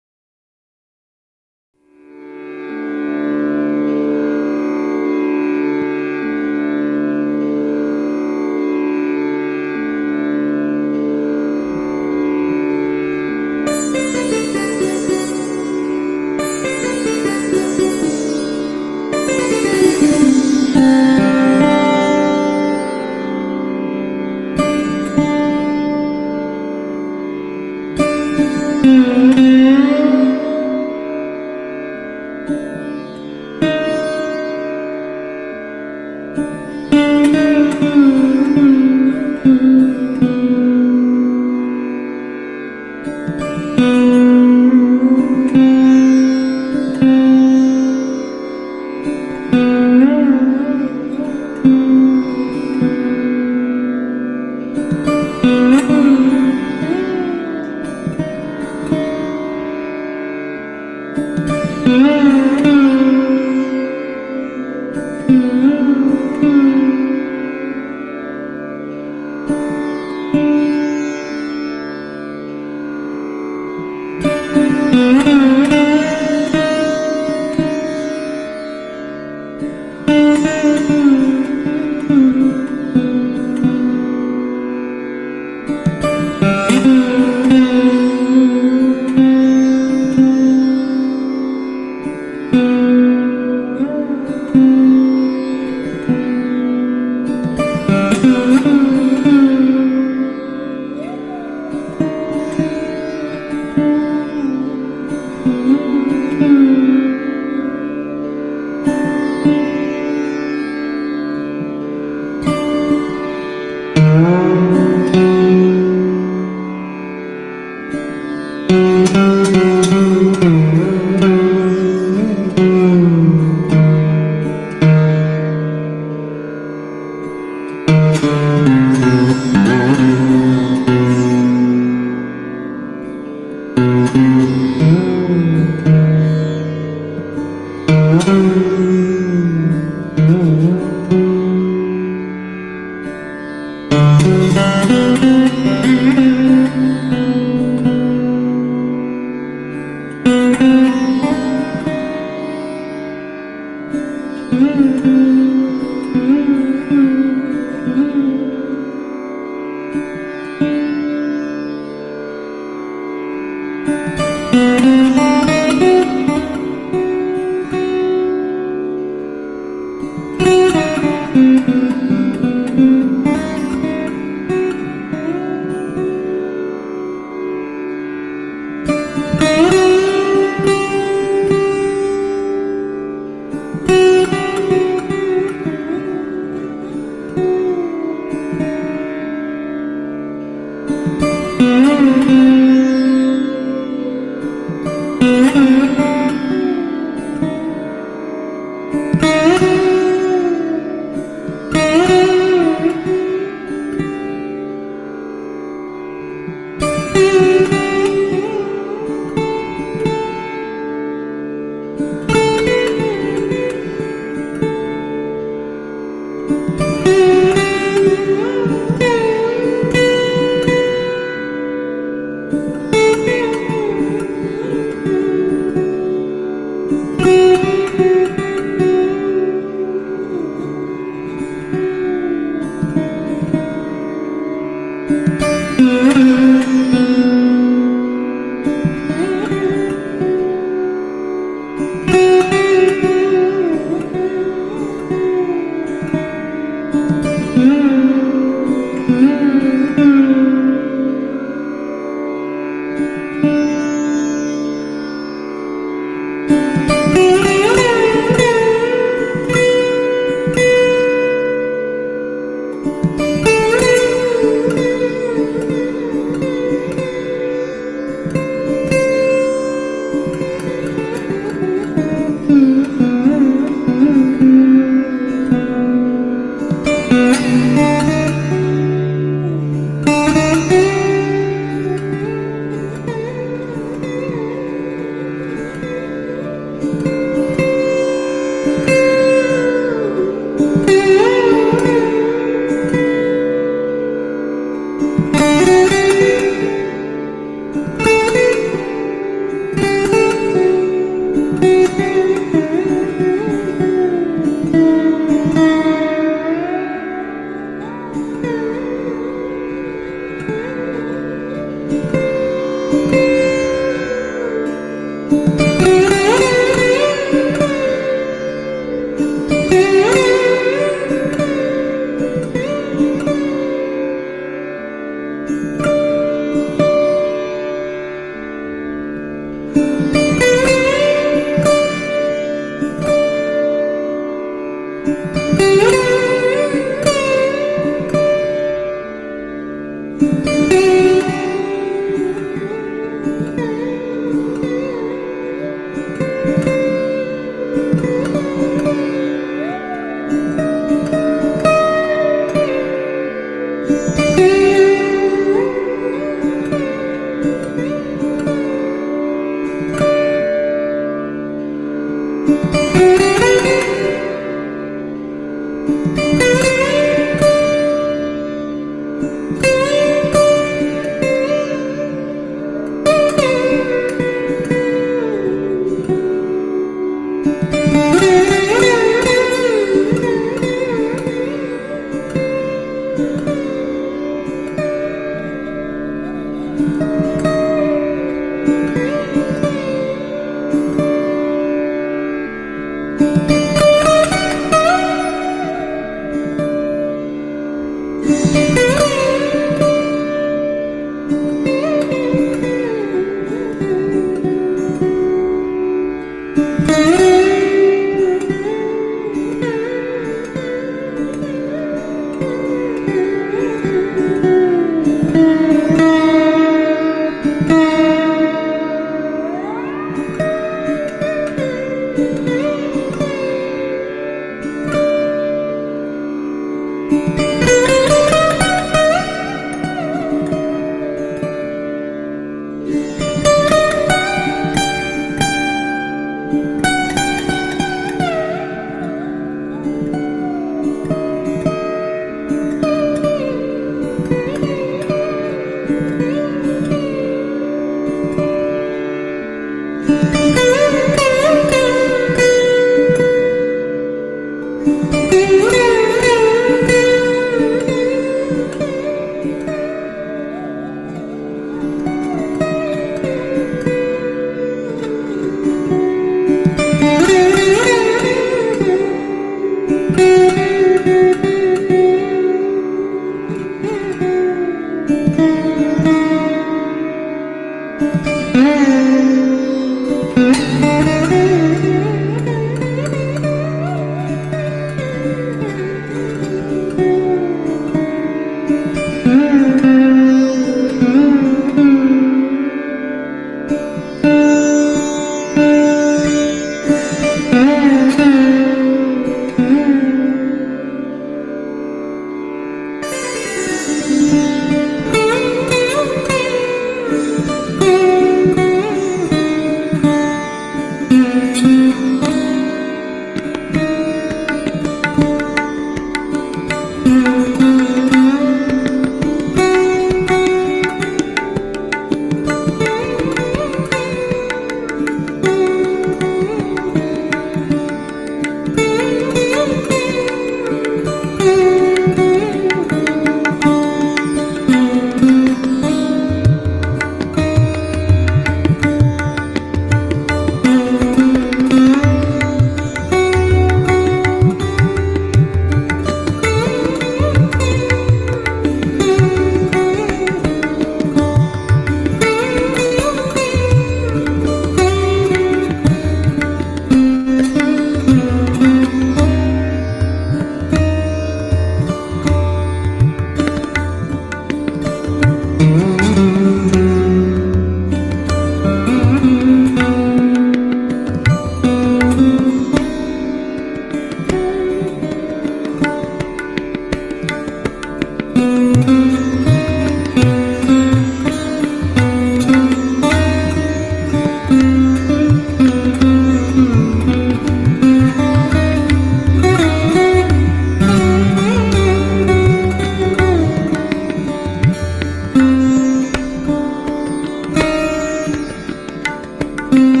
Thank